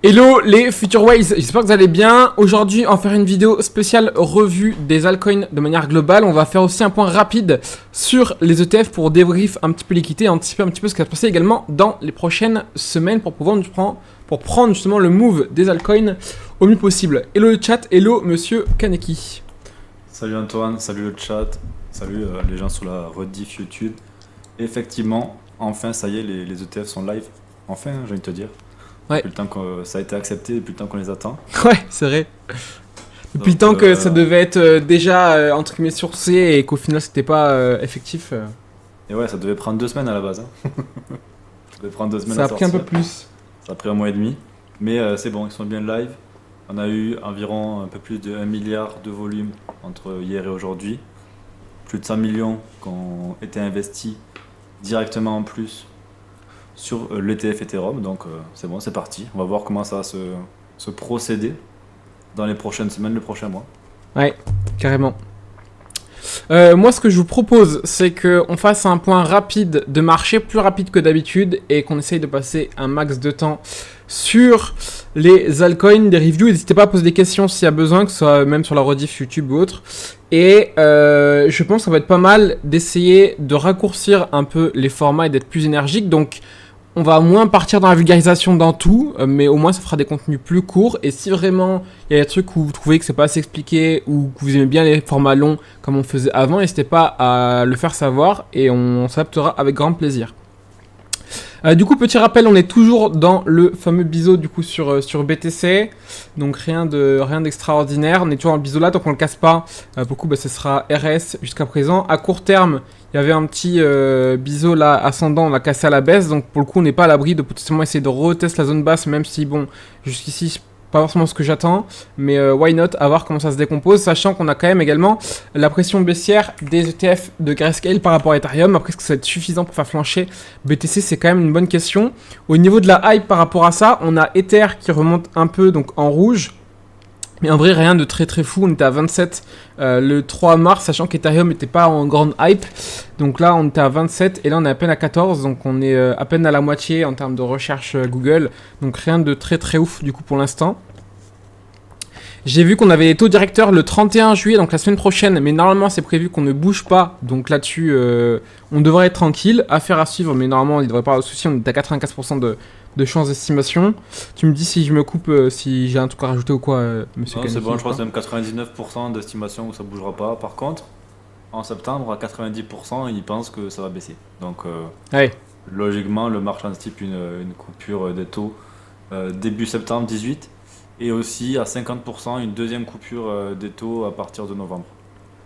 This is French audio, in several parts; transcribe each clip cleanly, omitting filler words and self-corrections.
Hello les Futureways, j'espère que vous allez bien. Aujourd'hui, on va faire une vidéo spéciale revue des altcoins de manière globale. On va faire aussi un point rapide sur les ETF pour débrief un petit peu l'équité et anticiper un petit peu ce qui va se passer également dans les prochaines semaines pour prendre justement le move des altcoins au mieux possible. Hello le chat, hello monsieur Kaneki. Salut Antoine, salut le chat, salut les gens sur la rediff YouTube. Effectivement, enfin ça y est, les ETF sont live. Enfin, j'ai envie de te dire. Ouais. Depuis le temps que ça a été accepté, depuis le temps qu'on les attend. Ouais, c'est vrai. Depuis le temps que ça devait être déjà entre guillemets sourcé et qu'au final c'était pas effectif. Et ouais, ça devait prendre 2 semaines à la base. Hein. Ça devait prendre 2 semaines Ça à a pris un sortir. peu plus. Ça a pris 1 mois et demi. Mais c'est bon, ils sont bien live. On a eu environ un peu plus de 1 milliard de volume entre hier et aujourd'hui. Plus de 100 millions qui ont été investis directement en plus sur l'ETF Ethereum. Donc c'est bon, c'est parti. On va voir comment ça va se procéder dans les prochaines semaines, le prochain mois. Ouais, carrément. Moi, ce que je vous propose, c'est qu'on fasse un point rapide de marché, plus rapide que d'habitude, et qu'on essaye de passer un max de temps sur les altcoins, des reviews. N'hésitez pas à poser des questions s'il y a besoin, que ce soit même sur la rediff YouTube ou autre. Et je pense que ça va être pas mal d'essayer de raccourcir un peu les formats et d'être plus énergique. Donc, on va moins partir dans la vulgarisation dans tout, mais au moins ça fera des contenus plus courts. Et si vraiment il y a des trucs où vous trouvez que c'est pas assez expliqué ou que vous aimez bien les formats longs comme on faisait avant, n'hésitez pas à le faire savoir et on s'adaptera avec grand plaisir. Du coup, petit rappel, on est toujours dans le fameux biseau du coup sur BTC, donc rien d'extraordinaire. On est toujours dans le biseau là, donc on le casse pas. Beaucoup, ce sera RS jusqu'à présent. À court terme, il y avait un petit biseau là ascendant, on l'a cassé à la baisse, donc pour le coup, on n'est pas à l'abri de potentiellement essayer de retester la zone basse, même si bon, jusqu'ici pas forcément ce que j'attends, mais why not, à voir comment ça se décompose, sachant qu'on a quand même également la pression baissière des ETF de Grayscale par rapport à Ethereum. Après, est-ce que ça va être suffisant pour faire flancher BTC? C'est quand même une bonne question. Au niveau de la hype par rapport à ça, on a Ether qui remonte un peu donc en rouge, mais en vrai rien de très très fou. On était à 27 le 3 mars, sachant qu'Ethereum n'était pas en grande hype. Donc là on était à 27 et là on est à peine à 14, donc on est à peine à la moitié en termes de recherche Google. Donc rien de très très ouf du coup pour l'instant. J'ai vu qu'on avait les taux directeurs le 31 juillet, donc la semaine prochaine, mais normalement c'est prévu qu'on ne bouge pas, donc là-dessus on devrait être tranquille. Affaire à suivre, mais normalement il ne devrait pas avoir de souci, on est à 95% de chance d'estimation. Tu me dis si je me coupe, si j'ai un truc à rajouter ou quoi, monsieur Non, Kaneki, c'est bon, je crois que c'est même 99% d'estimation où ça bougera pas. Par contre, en septembre, à 90%, ils pensent que ça va baisser. Donc Ouais. logiquement, le marché anticipe une coupure des taux début septembre 18. Et aussi à 50% une deuxième coupure des taux à partir de novembre.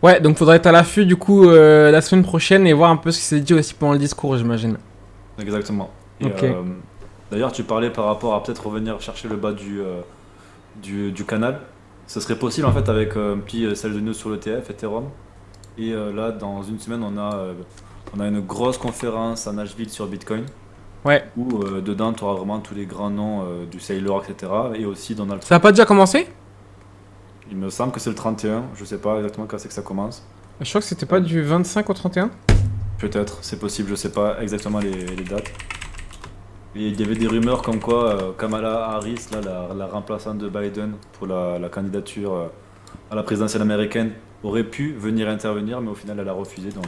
Ouais, donc faudrait être à l'affût du coup la semaine prochaine et voir un peu ce qui s'est dit aussi pendant le discours, j'imagine. Exactement. Et Ok. d'ailleurs, tu parlais par rapport à peut-être revenir chercher le bas du canal. Ce serait possible en fait avec un petit sell de news sur l'ETF, Ethereum. Et là, dans une semaine, on a une grosse conférence à Nashville sur Bitcoin. Ouais. Où dedans, tu auras vraiment tous les grands noms du Sailor, etc. Et aussi Donald Trump. Ça a pas déjà commencé? Il me semble que c'est le 31. Je sais pas exactement quand c'est que ça commence. Je crois que c'était pas du 25 au 31. Peut-être, c'est possible, je sais pas exactement les dates. Et il y avait des rumeurs comme quoi Kamala Harris, là, la remplaçante de Biden pour la candidature à la présidentielle américaine, aurait pu venir intervenir, mais au final elle a refusé, donc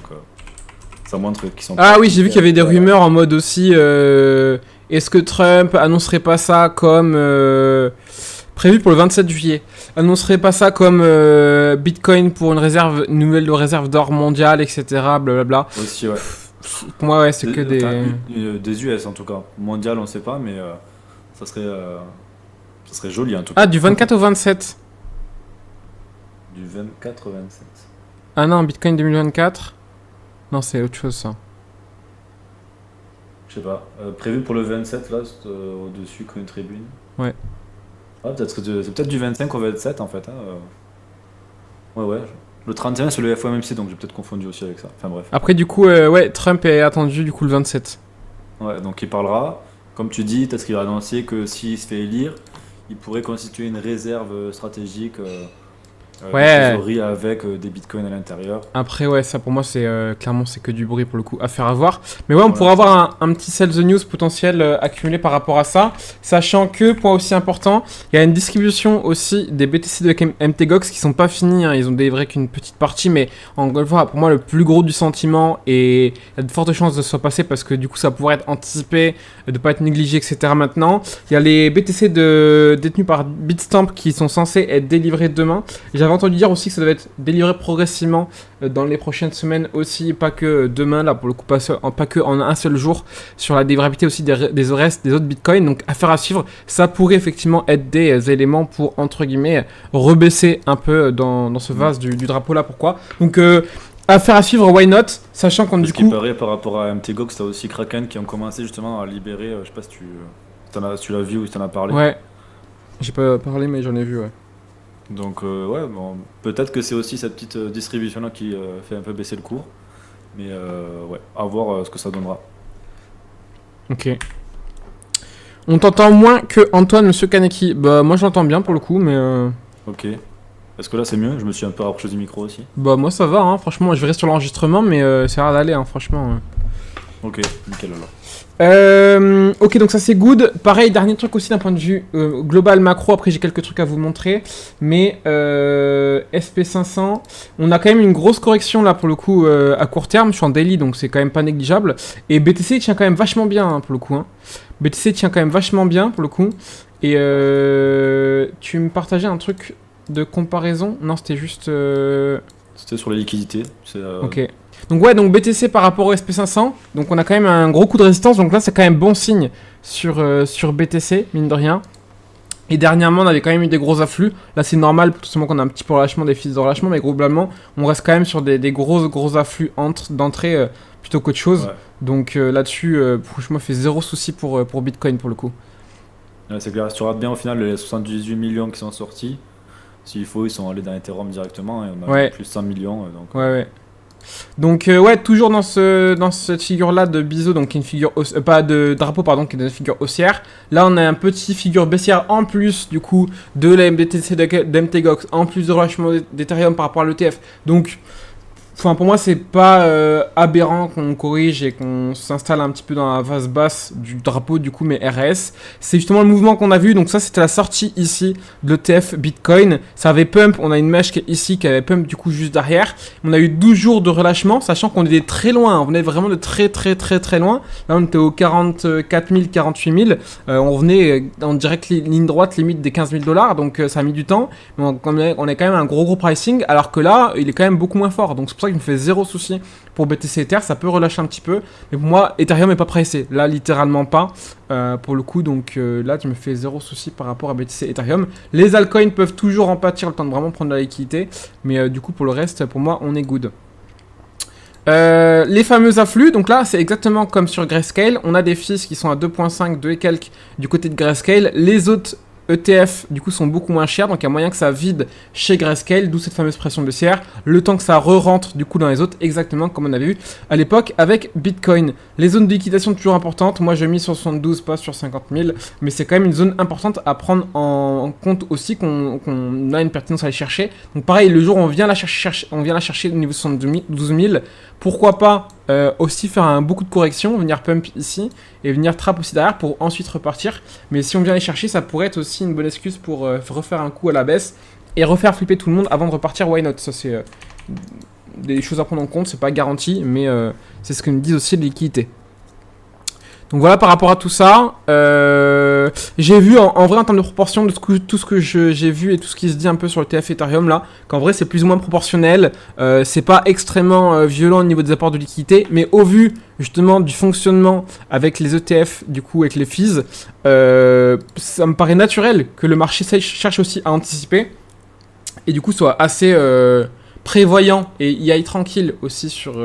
ça montre qu'ils sont... Ah oui, j'ai vu qu'il y avait des rumeurs en mode aussi, est-ce que Trump annoncerait pas ça comme prévu pour le 27 juillet, annoncerait pas ça comme Bitcoin pour une nouvelle réserve d'or mondiale, etc. Blablabla. Aussi, ouais. Pour moi, ouais, c'est que des... Des US en tout cas. Mondial, on sait pas, mais ça serait joli en tout cas. Ah, du 24 au 27. Du 24 au 27. Ah non, Bitcoin 2024. Non, c'est autre chose ça. Je sais pas. Prévu pour le 27, là, c'est, au-dessus comme une tribune. Ouais. Ah, c'est peut-être du 25 au 27 en fait. Hein. Ouais. Le 31 c'est le FOMC, donc j'ai peut-être confondu aussi avec ça. Enfin bref. Après, du coup, ouais, Trump est attendu du coup le 27. Ouais, donc il parlera. Comme tu dis, peut-être qu'il va annoncer que s'il se fait élire, il pourrait constituer une réserve stratégique Ouais. trésorerie avec des bitcoins à l'intérieur. Après, ouais, ça pour moi, c'est clairement c'est que du bruit pour le coup, affaire à voir. Mais ouais, on Voilà. pourrait avoir un petit sell the news potentiel accumulé par rapport à ça. Sachant que, point aussi important, il y a une distribution aussi des BTC de MTGOX qui sont pas finis. Hein. Ils ont délivré qu'une petite partie, mais en gros, pour moi, le plus gros du sentiment, et il y a de fortes chances de se passer parce que du coup, ça pourrait être anticipé, de pas être négligé, etc. Maintenant, il y a les BTC détenus par Bitstamp qui sont censés être délivrés demain. J'avais entendu dire aussi que ça devait être délivré progressivement dans les prochaines semaines aussi, pas que demain, là pour le coup, pas que en un seul jour, sur la délivrabilité aussi des restes des autres bitcoins. Donc affaire à suivre, ça pourrait effectivement être des éléments pour, entre guillemets, rebaisser un peu dans ce vase du drapeau là. Pourquoi? Donc affaire à suivre, why not? Sachant qu'on du Ce qui coup... paraît par rapport à MTGOX, t'as aussi Kraken qui ont commencé justement à libérer, je sais pas si tu l'as vu ou si t'en as parlé. Ouais, j'ai pas parlé mais j'en ai vu, ouais. Donc ouais, bon, peut-être que c'est aussi cette petite distribution là qui fait un peu baisser le cours. Mais ouais, à voir ce que ça donnera. Ok. On t'entend moins que Antoine, monsieur Kaneki. Bah moi je l'entends bien pour le coup, mais Ok. Est-ce que là c'est mieux? Je me suis un peu rapproché du micro aussi. bah moi ça va, hein. Franchement je verrai sur l'enregistrement, mais ça a l'air d'aller, hein, franchement. Ok, nickel alors. Ok, donc ça c'est good. Pareil, dernier truc aussi d'un point de vue global macro. Après j'ai quelques trucs à vous montrer, mais SP500, on a quand même une grosse correction là pour le coup à court terme. Je suis en daily, donc c'est quand même pas négligeable. Et BTC tient quand même vachement bien, hein, pour le coup. Hein. BTC tient quand même vachement bien pour le coup. Et tu me partageais un truc de comparaison? Non, c'était juste. C'était sur les liquidités. Ok. Donc ouais, donc BTC par rapport au SP500, donc on a quand même un gros coup de résistance, donc là c'est quand même bon signe sur BTC, mine de rien. Et dernièrement on avait quand même eu des gros afflux, là c'est normal, tout simplement qu'on a un petit peu relâchement, des fils de relâchement, mais globalement on reste quand même sur des gros afflux d'entrée plutôt qu'autre chose. Ouais. Donc là-dessus, je me fais zéro souci pour Bitcoin pour le coup. Ouais, c'est clair, si tu regardes bien au final les 78 millions qui sont sortis, s'il faut ils sont allés dans Ethereum directement et on a Ouais. plus de 100 millions. Donc, Ouais. Donc ouais, toujours dans cette figure là de biseau, donc qui est une figure pas de drapeau pardon, qui est une figure haussière. Là on a un petit figure baissière en plus du coup de la MBTC d'MTGOX, en plus de relâchement d'Ethereum par rapport à l'ETF. Donc enfin, pour moi, c'est pas aberrant qu'on corrige et qu'on s'installe un petit peu dans la phase basse du drapeau, du coup, mais RS. C'est justement le mouvement qu'on a vu. Donc ça, c'était la sortie ici de l'ETF Bitcoin. Ça avait pump. On a une mèche qui est ici, qui avait pump du coup juste derrière. On a eu 12 jours de relâchement, sachant qu'on était très loin. On venait vraiment de très loin. Là, on était aux 44 000, 48 000. On venait en direct ligne droite, limite des 15 000 $. Donc ça a mis du temps. Mais on est quand même un gros pricing, alors que là, il est quand même beaucoup moins fort. Donc c'est pour ça qu'il me fait zéro souci pour BTC Ether, ça peut relâcher un petit peu, mais pour moi Ethereum n'est pas pressé, là littéralement pas pour le coup, donc là tu me fais zéro souci par rapport à BTC Ethereum. Les altcoins peuvent toujours en pâtir le temps de vraiment prendre de la liquidité, mais du coup pour le reste, pour moi on est good. Les fameux afflux, donc là c'est exactement comme sur Grayscale, on a des fees qui sont à 2.5, 2 et quelques du côté de Grayscale, les autres ETF du coup sont beaucoup moins chers, donc il y a moyen que ça vide chez Grayscale, d'où cette fameuse pression baissière, le temps que ça re-rentre du coup dans les autres, exactement comme on avait vu à l'époque avec Bitcoin. Les zones de liquidation toujours importantes, moi je mis sur 72, pas sur 50 000, mais c'est quand même une zone importante à prendre en compte aussi, qu'on a une pertinence à aller chercher. Donc pareil, le jour où on vient la chercher au niveau de 72 000, pourquoi pas aussi faire beaucoup de corrections, venir pump ici et venir trap aussi derrière pour ensuite repartir. Mais si on vient les chercher, ça pourrait être aussi une bonne excuse pour refaire un coup à la baisse et refaire flipper tout le monde avant de repartir. Why not? Ça c'est des choses à prendre en compte, c'est pas garanti, mais c'est ce que nous disent aussi les liquidités. Donc voilà par rapport à tout ça, j'ai vu en vrai en termes de proportion de tout ce que j'ai vu et tout ce qui se dit un peu sur le TF Ethereum là, qu'en vrai c'est plus ou moins proportionnel, c'est pas extrêmement violent au niveau des apports de liquidité, mais au vu justement du fonctionnement avec les ETF, du coup avec les fees, ça me paraît naturel que le marché cherche aussi à anticiper et du coup soit assez prévoyant et y aille tranquille aussi sur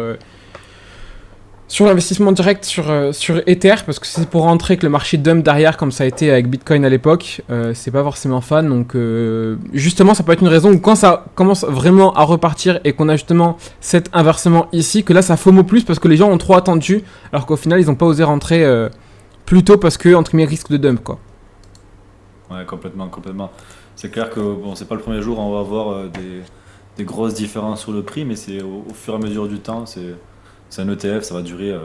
l'investissement direct sur Ether, parce que c'est pour rentrer que le marché dump derrière, comme ça a été avec Bitcoin à l'époque, c'est pas forcément fan, donc justement ça peut être une raison où quand ça commence vraiment à repartir et qu'on a justement cet inversement ici, que là ça FOMO plus parce que les gens ont trop attendu, alors qu'au final ils ont pas osé rentrer plus tôt parce que entre guillemets risque de dump quoi. Ouais, complètement, complètement. C'est clair que bon, c'est pas le premier jour où on va avoir des grosses différences sur le prix, mais c'est au fur et à mesure du temps. C'est un ETF, ça va durer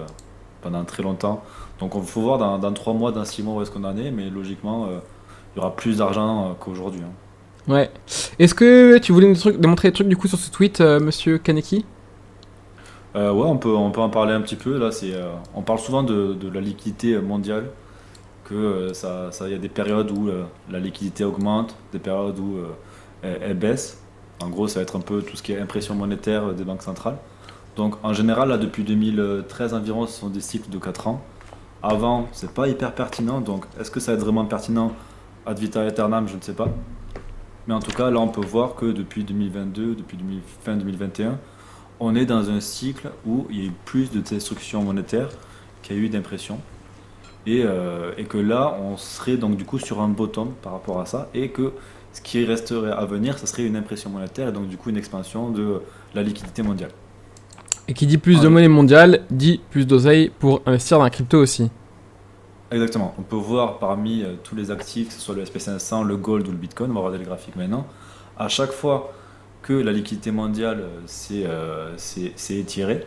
pendant très longtemps. Donc, il faut voir dans 3 mois, dans 6 mois où est-ce qu'on en est, mais logiquement, il y aura plus d'argent qu'aujourd'hui, hein. Ouais. Est-ce que tu voulais démontrer des trucs du coup sur ce tweet, monsieur Kaneki? Ouais, on peut en parler un petit peu. Là, on parle souvent de la liquidité mondiale, que il y a des périodes où la liquidité augmente, des périodes où elle baisse. En gros, ça va être un peu tout ce qui est impression monétaire des banques centrales. Donc, en général, là, depuis 2013 environ, ce sont des cycles de 4 ans. Avant, c'est pas hyper pertinent. Donc, est-ce que ça va être vraiment pertinent ad vitam aeternam? Je ne sais pas. Mais en tout cas, là, on peut voir que depuis 2022, depuis fin 2021, on est dans un cycle où il y a eu plus de destruction monétaire qu'il y a eu d'impression. Et que là, on serait donc du coup sur un bottom par rapport à ça. Et que ce qui resterait à venir, ça serait une impression monétaire et donc du coup une expansion de la liquidité mondiale. Et qui dit plus de Ouais. monnaie mondiale, dit plus d'oseille pour investir dans la crypto aussi. Exactement. On peut voir parmi tous les actifs, que ce soit le SP500, le gold ou le bitcoin, on va regarder le graphique maintenant, à chaque fois que la liquidité mondiale s'est étirée,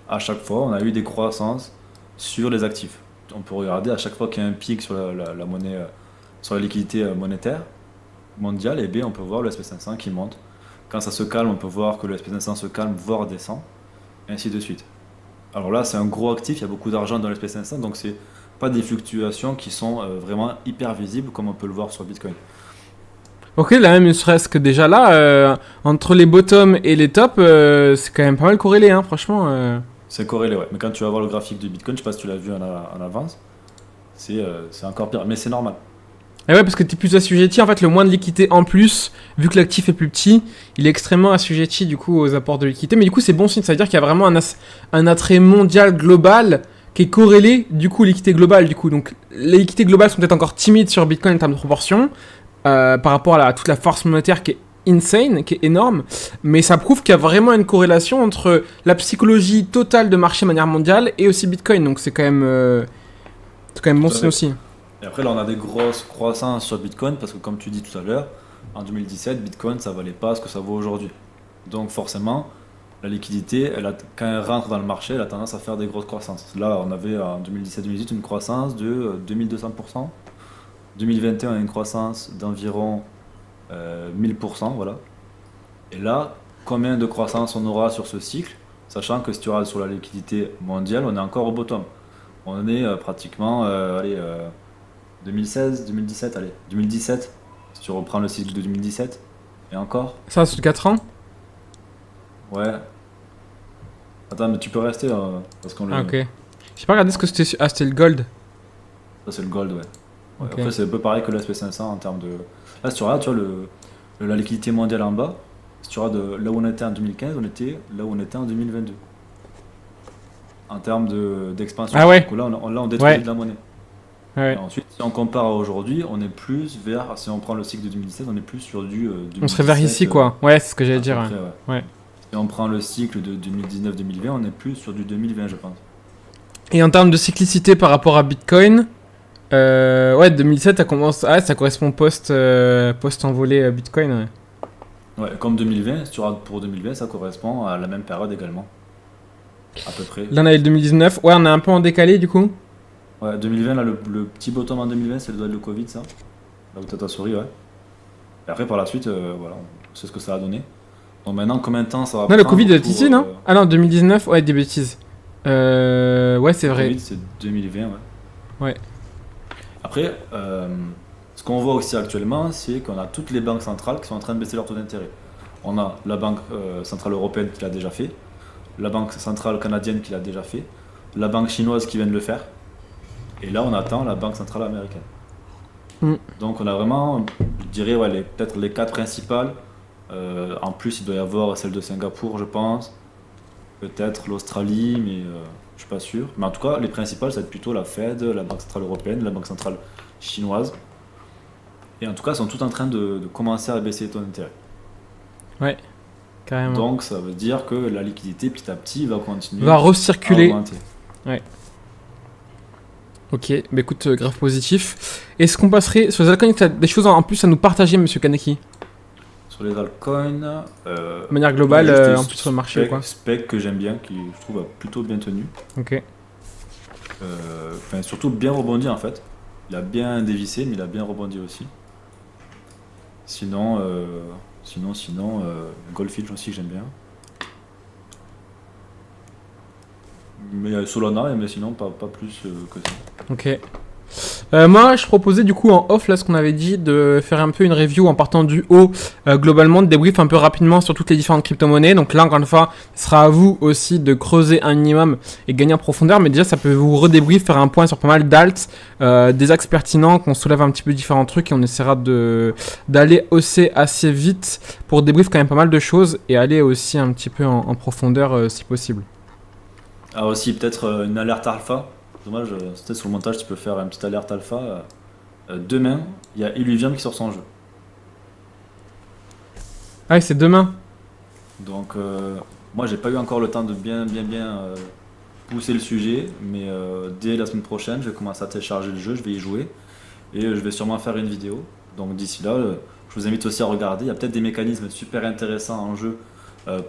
à chaque fois on a eu des croissances sur les actifs. On peut regarder à chaque fois qu'il y a un pic sur la monnaie, sur la liquidité monétaire mondiale, et bien on peut voir le SP500 qui monte. Quand ça se calme, on peut voir que le SP500 se calme, voire descend, et ainsi de suite. Alors là, c'est un gros actif, il y a beaucoup d'argent dans le SP500, donc c'est pas des fluctuations qui sont vraiment hyper visibles comme on peut le voir sur Bitcoin. Ok, là même ne serait-ce que déjà là, entre les bottoms et les tops, c'est quand même pas mal corrélé, hein, franchement. C'est corrélé, ouais. Mais quand tu vas voir le graphique de Bitcoin, je sais pas si tu l'as vu en avance, c'est encore pire. Mais c'est normal. Et ouais, parce que t'es plus assujetti, en fait, le moins de liquidité en plus, vu que l'actif est plus petit, il est extrêmement assujetti du coup aux apports de liquidité. Mais du coup, c'est bon signe, ça veut dire qu'il y a vraiment un attrait mondial global qui est corrélé du coup aux liquidités globales. Du coup, donc les liquidités globales sont peut-être encore timides sur Bitcoin en termes de proportion par rapport à toute la force monétaire qui est insane, qui est énorme, mais ça prouve qu'il y a vraiment une corrélation entre la psychologie totale de marché de manière mondiale et aussi Bitcoin. Donc c'est quand même bon Tout à signe fait. aussi. Et après, là, on a des grosses croissances sur Bitcoin parce que, comme tu dis tout à l'heure, en 2017, Bitcoin, ça valait pas ce que ça vaut aujourd'hui. Donc, forcément, la liquidité, quand elle rentre dans le marché, elle a tendance à faire des grosses croissances. Là, on avait en 2017-2018 une croissance de 2200%. 2021, on a une croissance d'environ 1000%, voilà. Et là, combien de croissance on aura sur ce cycle, sachant que si tu regardes sur la liquidité mondiale, on est encore au bottom. On est pratiquement, 2016, 2017, allez, 2017, si tu reprends le cycle de 2017, et encore, Ça, sur 4 ans. ouais. Attends, mais tu peux rester, parce qu'on le... Ah, ok. J'ai pas regardé ce que c'était. Ah, c'était le gold. Ça, c'est le gold, ouais. Ouais, Ok. après, c'est un peu pareil que le SP500 en termes de... Là, si tu regardes, tu vois, la liquidité mondiale en bas, si tu regardes là où on était en 2015, on était là où on était en 2022. En termes d'expansion. Ah ouais. Donc là, on détruit Ouais. de la monnaie. Ouais. Et ensuite, si on compare à aujourd'hui, on est plus vers, si on prend le cycle de 2017, on est plus sur du On serait vers 2017, ici, quoi. Ouais, c'est ce que j'allais à peu dire. près, ouais. Ouais. Si on prend le cycle de 2019-2020, on est plus sur du 2020, je pense. Et en termes de cyclicité par rapport à Bitcoin, ouais, 2007, ça commence. Ah, ça correspond post-envolée Bitcoin. Ouais. Ouais, comme 2020, si tu regardes pour 2020, ça correspond à la même période également. À peu près. Là, on a eu le 2019. Ouais, on est un peu en décalé du coup. Ouais, 2020, là, le petit bottom en 2020, c'est le Covid, ça. Là où t'as ta souris, ouais. Et après, par la suite, voilà, on sait ce que ça a donné. Donc maintenant, combien de temps ça va Non, le prendre Covid est pour, ici, non? Ah non, 2019, ouais, des bêtises. Ouais, c'est le vrai. Covid, c'est 2020, ouais. Ouais. Après, ce qu'on voit aussi actuellement, c'est qu'on a toutes les banques centrales qui sont en train de baisser leur taux d'intérêt. On a la Banque centrale européenne qui l'a déjà fait, la Banque centrale canadienne qui l'a déjà fait, la Banque chinoise qui vient de le faire, et là on attend la Banque centrale américaine. Mm. Donc on a vraiment, je dirais, ouais, peut-être les quatre principales. En plus, il doit y avoir celle de Singapour, je pense, peut-être l'Australie, mais je suis pas sûr. Mais en tout cas, les principales, ça va être plutôt la Fed, la Banque centrale européenne, la Banque centrale chinoise. Et en tout cas, ils sont tous en train de commencer à baisser les taux d'intérêt. Ouais, carrément. Donc, ça veut dire que la liquidité, petit à petit, va continuer Va à recirculer. augmenter. Ok, bah écoute, grave positif. Est-ce qu'on passerait sur les altcoins? Est-ce que t'as des choses en plus à nous partager, monsieur Kaneki? Sur les altcoins, De manière il y a globale, juste en plus sur le marché ou quoi? Spec que j'aime bien, qui je trouve a plutôt bien tenu. Ok. Enfin, surtout bien rebondi en fait. Il a bien dévissé, mais il a bien rebondi aussi. Sinon, Goldfinch aussi que j'aime bien. Mais Solana, mais sinon pas plus que ça. Ok. Moi, je proposais du coup en off, là, ce qu'on avait dit, de faire un peu une review en partant du haut, globalement, de débrief un peu rapidement sur toutes les différentes crypto-monnaies. Donc là, encore une fois, ce sera à vous aussi de creuser un minimum et gagner en profondeur. Mais déjà, ça peut vous redébrief, faire un point sur pas mal d'alt, des axes pertinents, qu'on soulève un petit peu différents trucs et on essaiera d'aller aussi assez vite pour débrief quand même pas mal de choses et aller aussi un petit peu en profondeur si possible. Ah aussi peut-être une alerte alpha. Dommage, peut-être sur le montage tu peux faire une petite alerte alpha. Demain, il y a Illuvium qui sort son jeu. Ah, c'est demain. Donc moi j'ai pas eu encore le temps de bien pousser le sujet, mais dès la semaine prochaine je vais commencer à télécharger le jeu, je vais y jouer et je vais sûrement faire une vidéo. Donc d'ici là, je vous invite aussi à regarder. Il y a peut-être des mécanismes super intéressants en jeu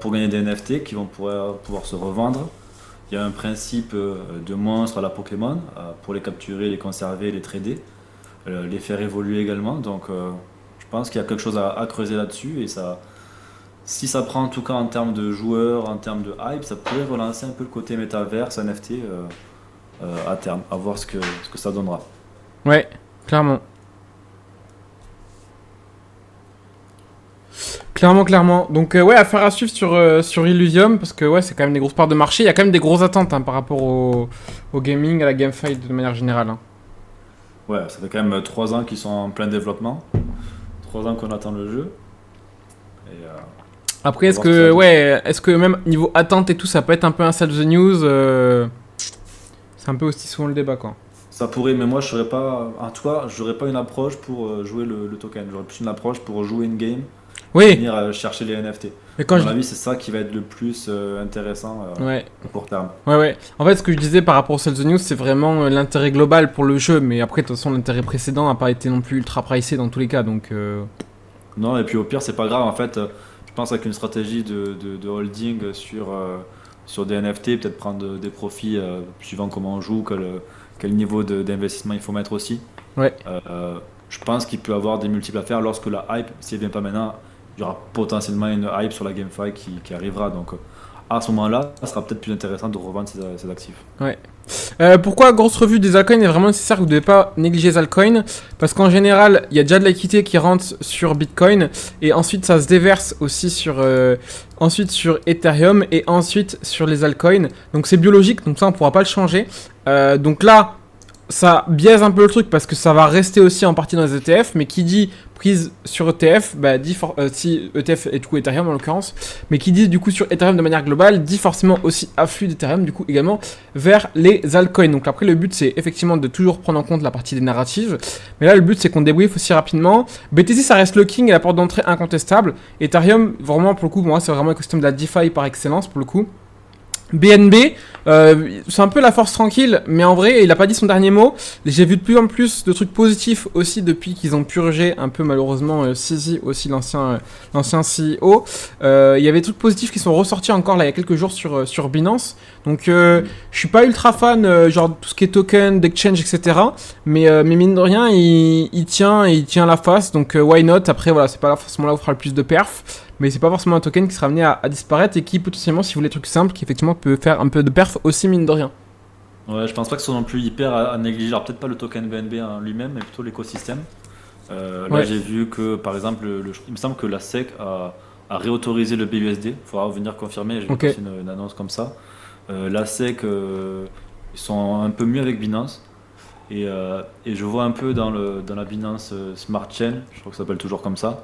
pour gagner des NFT qui vont pouvoir se revendre. Il y a un principe de monstres à la Pokémon pour les capturer, les conserver, les trader, les faire évoluer également. Donc je pense qu'il y a quelque chose à creuser là-dessus et ça, si ça prend en tout cas en termes de joueurs, en termes de hype, ça pourrait relancer un peu le côté métaverse, NFT à terme, à voir ce que ça donnera. Ouais, clairement. Clairement. Donc ouais, affaire à suivre sur Illuvium, parce que ouais, c'est quand même des grosses parts de marché. Il y a quand même des grosses attentes hein, par rapport au gaming, à la GameFi de manière générale. Hein. Ouais, ça fait quand même 3 ans qu'ils sont en plein développement, 3 ans qu'on attend le jeu. Et, Après, on va voir ce que ça donne. est-ce que même niveau attente et tout, ça peut être un peu un sell the news c'est un peu aussi souvent le débat, quoi. Ça pourrait, mais moi je serais pas. En tout cas, j'aurais pas une approche pour jouer le token. J'aurais plus une approche pour jouer une game et Oui, venir chercher les NFT. mais À quand mon je... avis, c'est ça qui va être le plus intéressant Ouais, à court terme. ouais. En fait, ce que je disais par rapport au sell the news, c'est vraiment l'intérêt global pour le jeu. Mais après, de toute façon, l'intérêt précédent n'a pas été non plus ultra pricé dans tous les cas. Donc, Non, et puis au pire, c'est pas grave. En fait, je pense avec une stratégie de holding sur des NFT, peut-être prendre des profits suivant comment on joue, quel niveau d'investissement il faut mettre aussi. ouais. Je pense qu'il peut avoir des multiples à faire lorsque la hype, si elle vient pas maintenant, il y aura potentiellement une hype sur la GameFi qui arrivera. Donc à ce moment-là, ça sera peut-être plus intéressant de revendre ses actifs. Ouais. Pourquoi grosse revue des altcoins est vraiment nécessaire? Vous ne devez pas négliger les altcoins parce qu'en général, il y a déjà de l'équité qui rentre sur Bitcoin et ensuite ça se déverse aussi ensuite sur Ethereum et ensuite sur les altcoins. Donc c'est biologique, donc ça on pourra pas le changer. Donc là, ça biaise un peu le truc parce que ça va rester aussi en partie dans les ETF, mais qui dit prise sur ETF, bah dit si ETF et tout Ethereum en l'occurrence, mais qui dit du coup sur Ethereum de manière globale, dit forcément aussi afflux d'Ethereum du coup également vers les altcoins. Donc après le but c'est effectivement de toujours prendre en compte la partie des narratives, mais là le but c'est qu'on débriefe aussi rapidement. BTC ça reste le king et la porte d'entrée incontestable. Ethereum vraiment pour le coup, moi c'est vraiment l'écosystème de la DeFi par excellence pour le coup. BNB, c'est un peu la force tranquille, mais en vrai, il a pas dit son dernier mot. J'ai vu de plus en plus de trucs positifs aussi depuis qu'ils ont purgé un peu malheureusement CZ aussi l'ancien CEO. Il y avait des trucs positifs qui sont ressortis encore là il y a quelques jours sur Binance. Donc je suis pas ultra fan genre tout ce qui est token, d'exchange, etc. Mais mine de rien, il tient la face. Donc why not? Après voilà, c'est pas forcément là où on fera le plus de perf. Mais c'est pas forcément un token qui sera amené à disparaître et qui potentiellement, si vous voulez des trucs simples, qui effectivement peut faire un peu de perf aussi mine de rien. Ouais, je pense pas que ce soit non plus hyper à négliger. Alors peut-être pas le token BNB en lui-même, mais plutôt l'écosystème. Là, Ouais. j'ai vu que, par exemple, il me semble que la SEC a réautorisé le BUSD. Il faudra venir confirmer. J'ai vu Ok. passer une annonce comme ça. La SEC, ils sont un peu mieux avec Binance. Et je vois un peu dans la Binance Smart Chain, je crois que ça s'appelle toujours comme ça,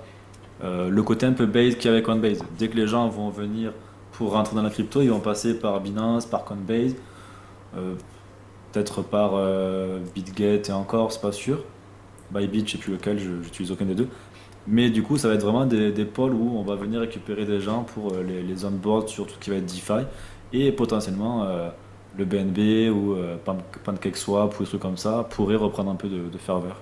le côté un peu base qu'il y a avec Coinbase. Dès que les gens vont venir pour rentrer dans la crypto, ils vont passer par Binance, par Coinbase, euh, peut-être par BitGet et encore, c'est pas sûr. Bybit, je sais plus lequel, j'utilise aucun des deux. Mais du coup, ça va être vraiment des pôles où on va venir récupérer des gens pour les onboard sur tout ce qui va être DeFi et potentiellement le BNB ou PancakeSwap ou des trucs comme ça pourraient reprendre un peu de ferveur.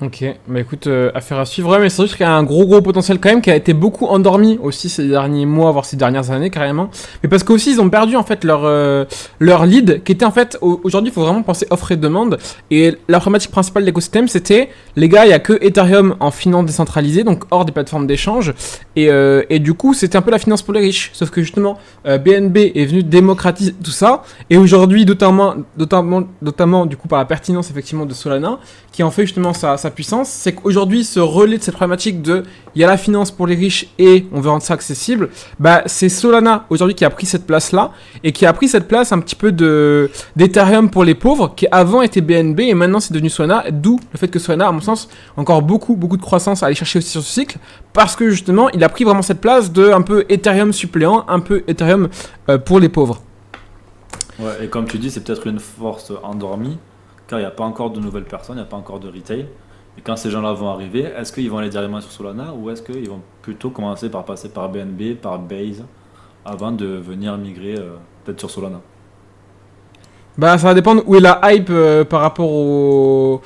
Ok, bah écoute, affaire à suivre. Ouais, mais c'est vrai qu'il y a un gros potentiel quand même qui a été beaucoup endormi aussi ces derniers mois, voire ces dernières années carrément. Mais parce qu'aussi ils ont perdu en fait leur lead qui était en fait, aujourd'hui il faut vraiment penser offre et demande. Et la problématique principale de l'écosystème c'était, les gars, il y a que Ethereum en finance décentralisée, donc hors des plateformes d'échange. Et du coup c'était un peu la finance pour les riches. Sauf que justement, BNB est venu démocratiser tout ça. Et aujourd'hui, notamment du coup par la pertinence effectivement de Solana, qui en fait justement sa puissance, c'est qu'aujourd'hui ce relais de cette problématique de il y a la finance pour les riches et on veut rendre ça accessible, bah c'est Solana aujourd'hui qui a pris cette place là et qui a pris cette place un petit peu d'Ethereum pour les pauvres qui avant était BNB et maintenant c'est devenu Solana, d'où le fait que Solana à mon sens encore beaucoup de croissance à aller chercher aussi sur ce cycle parce que justement il a pris vraiment cette place de un peu Ethereum suppléant, un peu Ethereum pour les pauvres. Ouais, et comme tu dis, c'est peut-être une force endormie, car il n'y a pas encore de nouvelles personnes, il n'y a pas encore de retail. Et quand ces gens-là vont arriver, est-ce qu'ils vont aller directement sur Solana ou est-ce qu'ils vont plutôt commencer par passer par BNB, par Base, avant de venir migrer peut-être sur Solana? Bah ça va dépendre où est la hype par rapport au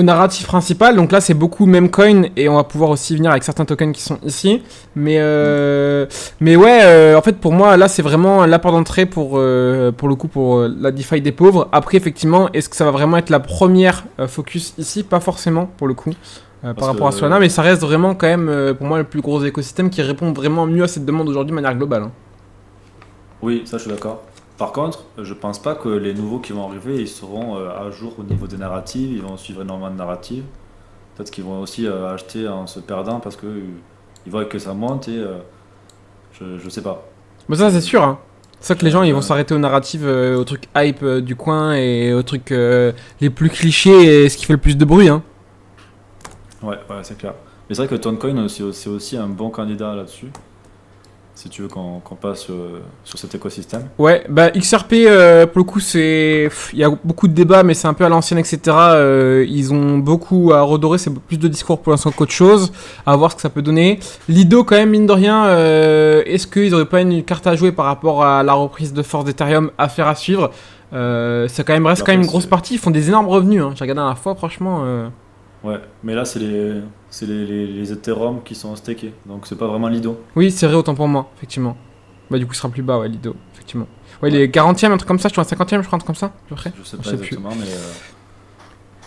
narratif principal. Donc là c'est beaucoup Memcoin et on va pouvoir aussi venir avec certains tokens qui sont ici. Mais ouais, en fait pour moi là c'est vraiment la porte d'entrée pour le coup pour la DeFi des pauvres. Après effectivement est-ce que ça va vraiment être la première focus ici? Pas forcément pour le coup. Par rapport à Solana, mais ça reste vraiment quand même pour moi le plus gros écosystème qui répond vraiment mieux à cette demande aujourd'hui de manière globale. Hein. Oui, ça je suis d'accord. Par contre, je pense pas que les nouveaux qui vont arriver, ils seront à jour au niveau des narratives, ils vont suivre énormément de narratives. Peut-être qu'ils vont aussi acheter en se perdant parce que ils voient que ça monte et je sais pas. Mais ça c'est sûr. Hein. C'est ça que les gens ils vont s'arrêter aux narratives, aux trucs hype du coin et aux trucs les plus clichés et ce qui fait le plus de bruit. Hein. Ouais, c'est clair. Mais c'est vrai que Toncoin c'est aussi un bon candidat là-dessus. Si tu veux qu'on passe sur cet écosystème. Ouais, bah XRP, pour le coup, il y a beaucoup de débats, mais c'est un peu à l'ancienne, etc. Ils ont beaucoup à redorer, c'est plus de discours pour l'instant qu'autre chose. À voir ce que ça peut donner. Lido, quand même, mine de rien, est-ce qu'ils auraient pas une carte à jouer par rapport à la reprise de force d'Ethereum à faire à suivre? Ça quand même reste quand même une grosse partie, ils font des énormes revenus. Hein. J'ai regardé la dernière fois, franchement. Ouais, mais là, c'est les Ethereum qui sont stakés, donc c'est pas vraiment Lido. Oui, c'est vrai, autant pour moi, effectivement. Bah, du coup, il sera plus bas, ouais, Lido, effectivement. Ouais, il est 40ème, un truc comme ça, je crois, 50ème, je crois, un truc comme ça, à peu près. Je sais pas exactement,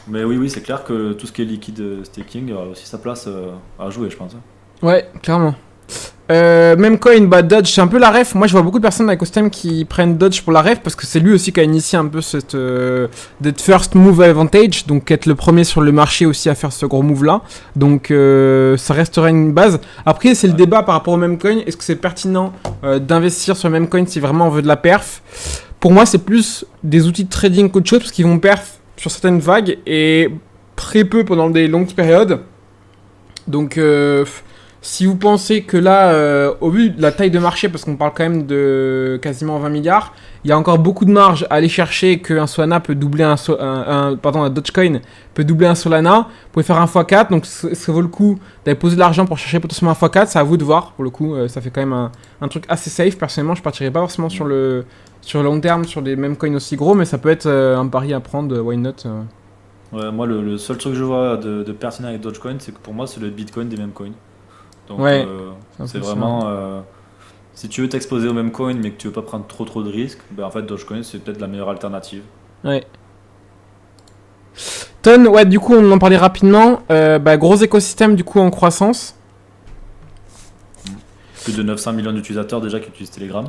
mais oui, c'est clair que tout ce qui est liquide staking aura aussi sa place à jouer, je pense. Ouais, clairement. Memcoin, bah Dodge, c'est un peu la ref. Moi, je vois beaucoup de personnes dans l'écosystème qui prennent Dodge pour la ref parce que c'est lui aussi qui a initié un peu cette first move advantage, donc être le premier sur le marché aussi à faire ce gros move là. Donc ça resterait une base. Après, c'est le débat par rapport au Memcoin. Est-ce que c'est pertinent d'investir sur le Memcoin si vraiment on veut de la perf? Pour moi, c'est plus des outils de trading qu'autre chose parce qu'ils vont perf sur certaines vagues et très peu pendant des longues périodes. Donc si vous pensez que là, au vu de la taille de marché, parce qu'on parle quand même de quasiment 20 milliards, il y a encore beaucoup de marge à aller chercher qu'un Solana peut doubler un Dogecoin peut doubler un Solana. Vous pouvez faire un x4, donc ça vaut le coup d'aller poser de l'argent pour chercher potentiellement un x4. C'est à vous de voir, pour le coup, ça fait quand même un truc assez safe. Personnellement, je partirais pas forcément sur le long terme, sur des mêmes coins aussi gros, mais ça peut être un pari à prendre, why not Ouais, moi, le seul truc que je vois de pertinent avec Dogecoin, c'est que pour moi, c'est le Bitcoin des mêmes coins. Donc ouais, c'est vraiment si tu veux t'exposer au même coin mais que tu veux pas prendre trop de risques, ben en fait Dogecoin c'est peut-être la meilleure alternative. Ouais. Ton, ouais, du coup on en parlait rapidement, gros écosystème du coup en croissance. Plus de 900 millions d'utilisateurs déjà qui utilisent Telegram.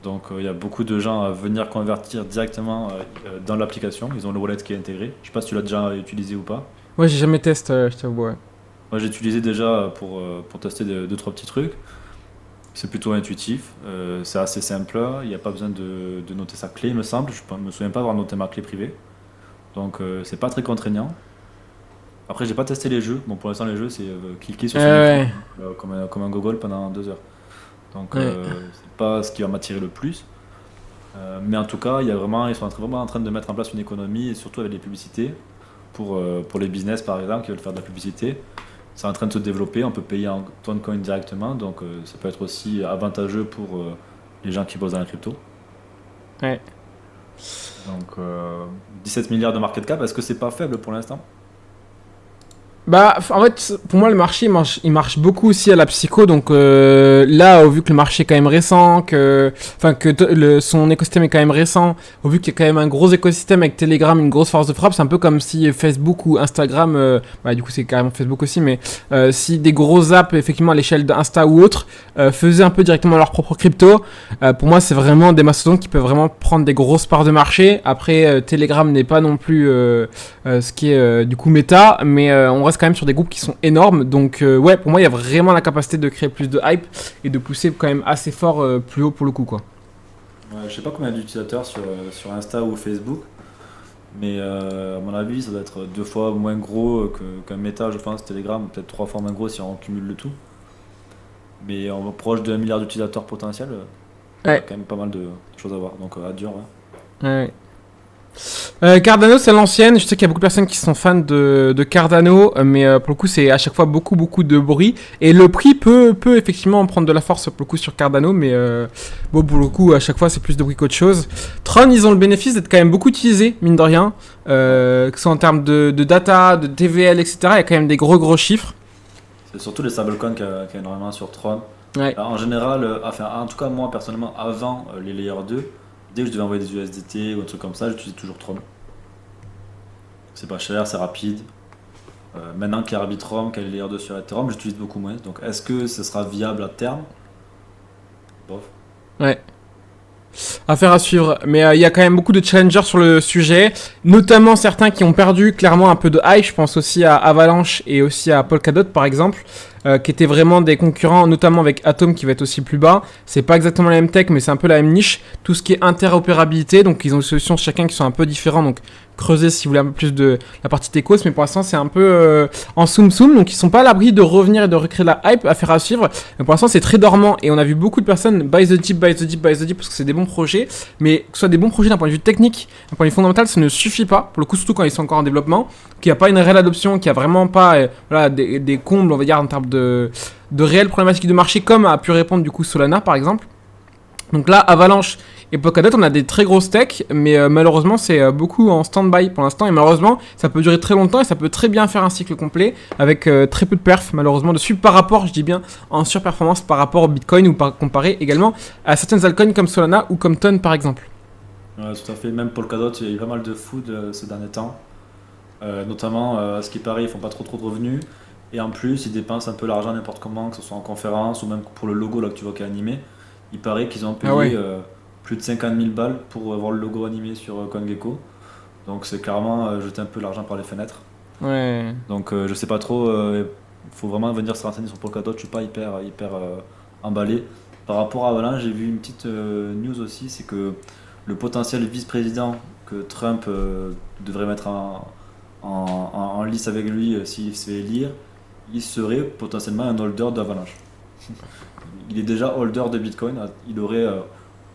Donc il y a beaucoup de gens à venir convertir directement dans l'application, ils ont le wallet qui est intégré. Je sais pas si tu l'as déjà utilisé ou pas. Ouais, j'ai jamais testé, je t'avoue, ouais. Moi j'ai utilisé déjà pour tester 2-3 petits trucs. C'est plutôt intuitif, c'est assez simple, il n'y a pas besoin de noter sa clé il me semble, je ne me souviens pas avoir noté ma clé privée. Donc c'est pas très contraignant. Après j'ai pas testé les jeux, bon pour l'instant les jeux c'est cliquer sur son écran comme un gogol pendant 2 heures. Donc c'est pas ce qui va m'attirer le plus. Mais en tout cas ils sont vraiment en train de mettre en place une économie et surtout avec les publicités pour les business par exemple qui veulent faire de la publicité. C'est en train de se développer, on peut payer en Toncoin directement, donc ça peut être aussi avantageux pour les gens qui bossent dans la crypto. Ouais. Donc 17 milliards de market cap, est-ce que c'est pas faible pour l'instant? Bah, en fait, pour moi, le marché, il marche beaucoup aussi à la psycho. Donc là, vu que le marché est quand même récent, son écosystème est quand même récent, au vu qu'il y a quand même un gros écosystème avec Telegram, une grosse force de frappe, c'est un peu comme si Facebook ou Instagram, bah du coup c'est carrément Facebook aussi, mais si des gros apps, effectivement à l'échelle d'Insta ou autre, faisaient un peu directement leur propre crypto, pour moi c'est vraiment des mastodontes qui peuvent vraiment prendre des grosses parts de marché. Après, Telegram n'est pas non plus ce qui est du coup méta, mais on reste quand même sur des groupes qui sont énormes. Donc ouais, pour moi il y a vraiment la capacité de créer plus de hype et de pousser quand même assez fort plus haut pour le coup quoi. Ouais, je sais pas combien d'utilisateurs sur Insta ou Facebook, mais à mon avis ça doit être 2 fois moins gros qu'un Meta, je pense, Telegram, peut-être 3 fois moins gros si on cumule le tout. Mais on va proche de 1 milliard d'utilisateurs potentiels, il y a Ouais. quand même pas mal de choses à voir, donc à dur. Ouais. Ouais. Cardano c'est l'ancienne, je sais qu'il y a beaucoup de personnes qui sont fans de Cardano, mais pour le coup c'est à chaque fois beaucoup de bruit, et le prix peut effectivement prendre de la force pour le coup sur Cardano, mais bon pour le coup à chaque fois c'est plus de bruit qu'autre chose. Tron ils ont le bénéfice d'être quand même beaucoup utilisés, mine de rien, que ce soit en termes de data, de TVL, etc. Il y a quand même des gros chiffres. C'est surtout les stablecoins qu'il y a énormément sur Tron. Ouais. En général, enfin en tout cas moi personnellement, avant les Layer 2, dès que je devais envoyer des USDT ou un truc comme ça, j'utilisais toujours Tron. C'est pas cher, c'est rapide. Maintenant qu'il y a Arbitrum, qu'il y a les Layer 2 sur Ethereum, j'utilise beaucoup moins. Donc est-ce que ce sera viable à terme? Bof. Ouais. Affaire à suivre, mais il y a quand même beaucoup de challengers sur le sujet, notamment certains qui ont perdu clairement un peu de hype. Je pense aussi à Avalanche et aussi à Polkadot par exemple, qui étaient vraiment des concurrents, notamment avec Atom qui va être aussi plus bas. C'est pas exactement la même tech, mais c'est un peu la même niche. Tout ce qui est interopérabilité, donc ils ont des solutions chacun qui sont un peu différents, donc creuser si vous voulez un peu plus de la partie techos, mais pour l'instant c'est un peu en soum, donc ils sont pas à l'abri de revenir et de recréer de la hype. Affaire à suivre, mais pour l'instant c'est très dormant, et on a vu beaucoup de personnes buy the dip, parce que c'est des bons projets, mais que ce soit des bons projets d'un point de vue technique, d'un point de vue fondamental, ça ne suffit pas, pour le coup surtout quand ils sont encore en développement, qu'il n'y a pas une réelle adoption, qu'il n'y a vraiment pas voilà, des combles on va dire en termes de réelles problématiques de marché, comme a pu répondre du coup Solana par exemple. Donc là, Avalanche et Polkadot, on a des très grosses techs, mais malheureusement, c'est beaucoup en stand-by pour l'instant. Et malheureusement, ça peut durer très longtemps et ça peut très bien faire un cycle complet avec très peu de perf, malheureusement, dessus par rapport, je dis bien, en surperformance par rapport au Bitcoin ou comparé également à certaines altcoins comme Solana ou comme Ton par exemple. Ouais, tout à fait. Même Polkadot, il y a eu pas mal de food ces derniers temps. Notamment, à ce qui paraît, ils font pas trop de revenus. Et en plus, ils dépensent un peu l'argent n'importe comment, que ce soit en conférence ou même pour le logo là, que tu vois qui est animé. Il paraît qu'ils ont payé Ah ouais. plus de 50 000 balles pour avoir le logo animé sur CoinGecko. Donc c'est carrément jeter un peu l'argent par les fenêtres. Ouais. Donc je sais pas trop, il faut vraiment venir se renseigner sur Polkadot, je suis pas hyper emballé. Par rapport à Avalanche, j'ai vu une petite news aussi, c'est que le potentiel vice-président que Trump devrait mettre en lice avec lui s'il se fait élire, il serait potentiellement un holder d'Avalanche. Il est déjà holder de Bitcoin, il aurait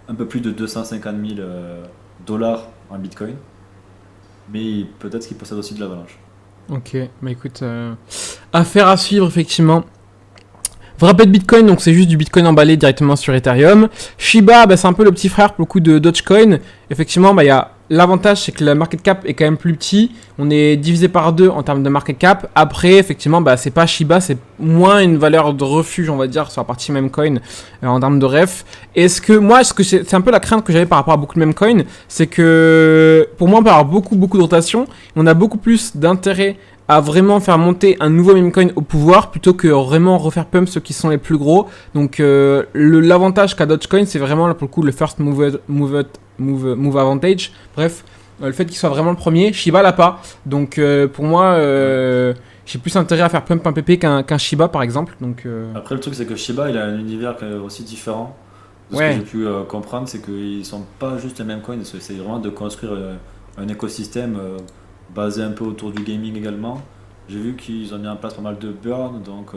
un peu plus de 250 000 dollars en Bitcoin, mais peut-être qu'il possède aussi de l'Avalanche. Ok, bah écoute, affaire à suivre effectivement. Vous rappelez de Bitcoin, donc c'est juste du Bitcoin emballé directement sur Ethereum. Shiba, bah, c'est un peu le petit frère pour le coup de Dogecoin. Effectivement, bah, il y a l'avantage, c'est que le market cap est quand même plus petit. On est divisé par 2 en termes de market cap. Après, effectivement, bah, c'est pas Shiba, c'est moins une valeur de refuge, on va dire, sur la partie meme coin en termes de ref. Est-ce que c'est un peu la crainte que j'avais par rapport à beaucoup de meme coin, c'est que pour moi, on peut avoir beaucoup de rotation. On a beaucoup plus d'intérêt à vraiment faire monter un nouveau meme coin au pouvoir plutôt que vraiment refaire pump ceux qui sont les plus gros. Donc l'avantage qu'a Dogecoin, c'est vraiment là pour le coup le first move advantage. Bref, le fait qu'il soit vraiment le premier. Shiba l'a pas. Donc pour moi, j'ai plus intérêt à faire pump un PP qu'un Shiba par exemple. Donc Après le truc c'est que Shiba il a un univers qui est aussi différent. De ce que ouais. j'ai pu comprendre, c'est qu'ils sont pas juste les mêmes coins, ils essaient vraiment de construire un écosystème basé un peu autour du gaming également. J'ai vu qu'ils ont mis en place pas mal de burn, donc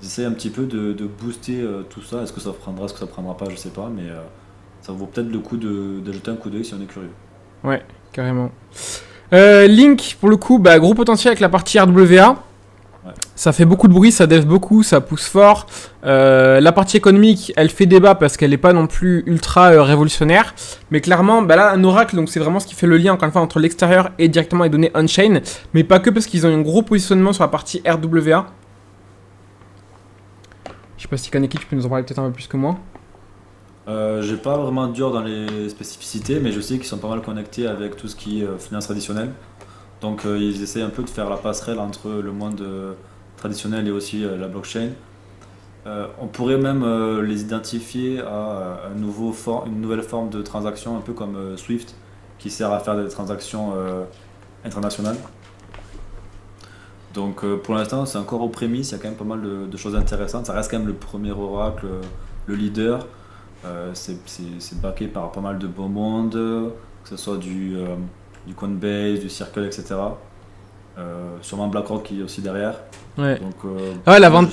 ils essaient un petit peu de booster tout ça. Est-ce que ça prendra, est-ce que ça prendra pas, je sais pas, mais ça vaut peut-être le coup de jeter un coup d'œil si on est curieux. Ouais, carrément. Link, pour le coup, bah, gros potentiel avec la partie RWA. Ouais. Ça fait beaucoup de bruit, ça dev beaucoup, ça pousse fort. La partie économique, elle fait débat parce qu'elle n'est pas non plus ultra révolutionnaire. Mais clairement, bah là, un Oracle, donc c'est vraiment ce qui fait le lien, encore une fois, entre l'extérieur et directement les données on-chain. Mais pas que parce qu'ils ont un gros positionnement sur la partie RWA. Je sais pas si Kaneki, tu peux nous en parler peut-être un peu plus que moi. J'ai pas vraiment dur dans les spécificités, mais je sais qu'ils sont pas mal connectés avec tout ce qui est finance traditionnelle. Donc ils essaient un peu de faire la passerelle entre le monde traditionnel et aussi la blockchain. On pourrait même les identifier à une nouvelle forme de transaction, un peu comme Swift, qui sert à faire des transactions internationales. Donc pour l'instant, c'est encore aux prémices, il y a quand même pas mal de choses intéressantes. Ça reste quand même le premier oracle, le leader. C'est backé par pas mal de beaux mondes, que ce soit du Coinbase, du Circle, etc. Sûrement BlackRock qui est aussi derrière. Ouais. Donc, Ouais, la moi, vente.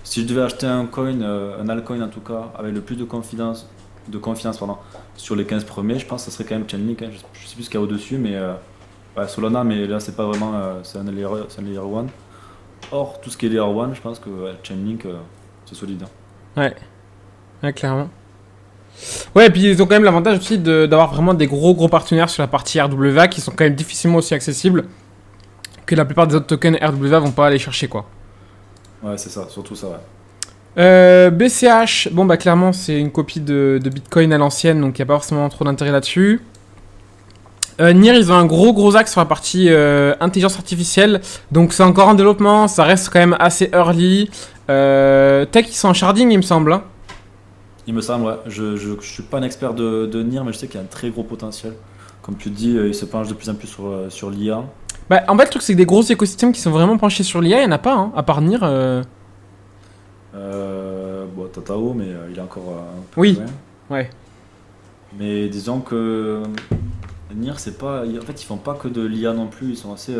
si je devais acheter un coin, un altcoin en tout cas, avec le plus de confiance, pardon, sur les 15 premiers, je pense que ce serait quand même Chainlink. Hein. Je sais plus ce qu'il y a au-dessus, mais ouais, Solana, mais là c'est pas vraiment, c'est un layer 1. Or, tout ce qui est layer 1, je pense que ouais, Chainlink, c'est solide. Hein. Ouais, clairement. Ouais, et puis ils ont quand même l'avantage aussi d'avoir vraiment des gros partenaires sur la partie RWA qui sont quand même difficilement aussi accessibles que la plupart des autres tokens RWA vont pas aller chercher, quoi. Ouais, c'est ça, surtout ça, ouais. BCH, bon bah clairement c'est une copie de Bitcoin à l'ancienne, donc il n'y a pas forcément trop d'intérêt là-dessus. NIR, ils ont un gros axe sur la partie intelligence artificielle, donc c'est encore en développement, ça reste quand même assez early. Tech, ils sont en sharding, il me semble. Hein. Il me semble, ouais. Je suis pas un expert de NIR, mais je sais qu'il y a un très gros potentiel. Comme tu dis, il se penche de plus en plus sur l'IA. Bah, en fait, le truc, c'est que des gros écosystèmes qui sont vraiment penchés sur l'IA, il n'y en a pas, hein, à part NIR. Bon, Tatao, mais il est encore un peu Oui. loin. Ouais. Mais disons que NIR, c'est pas. En fait, ils font pas que de l'IA non plus, ils sont assez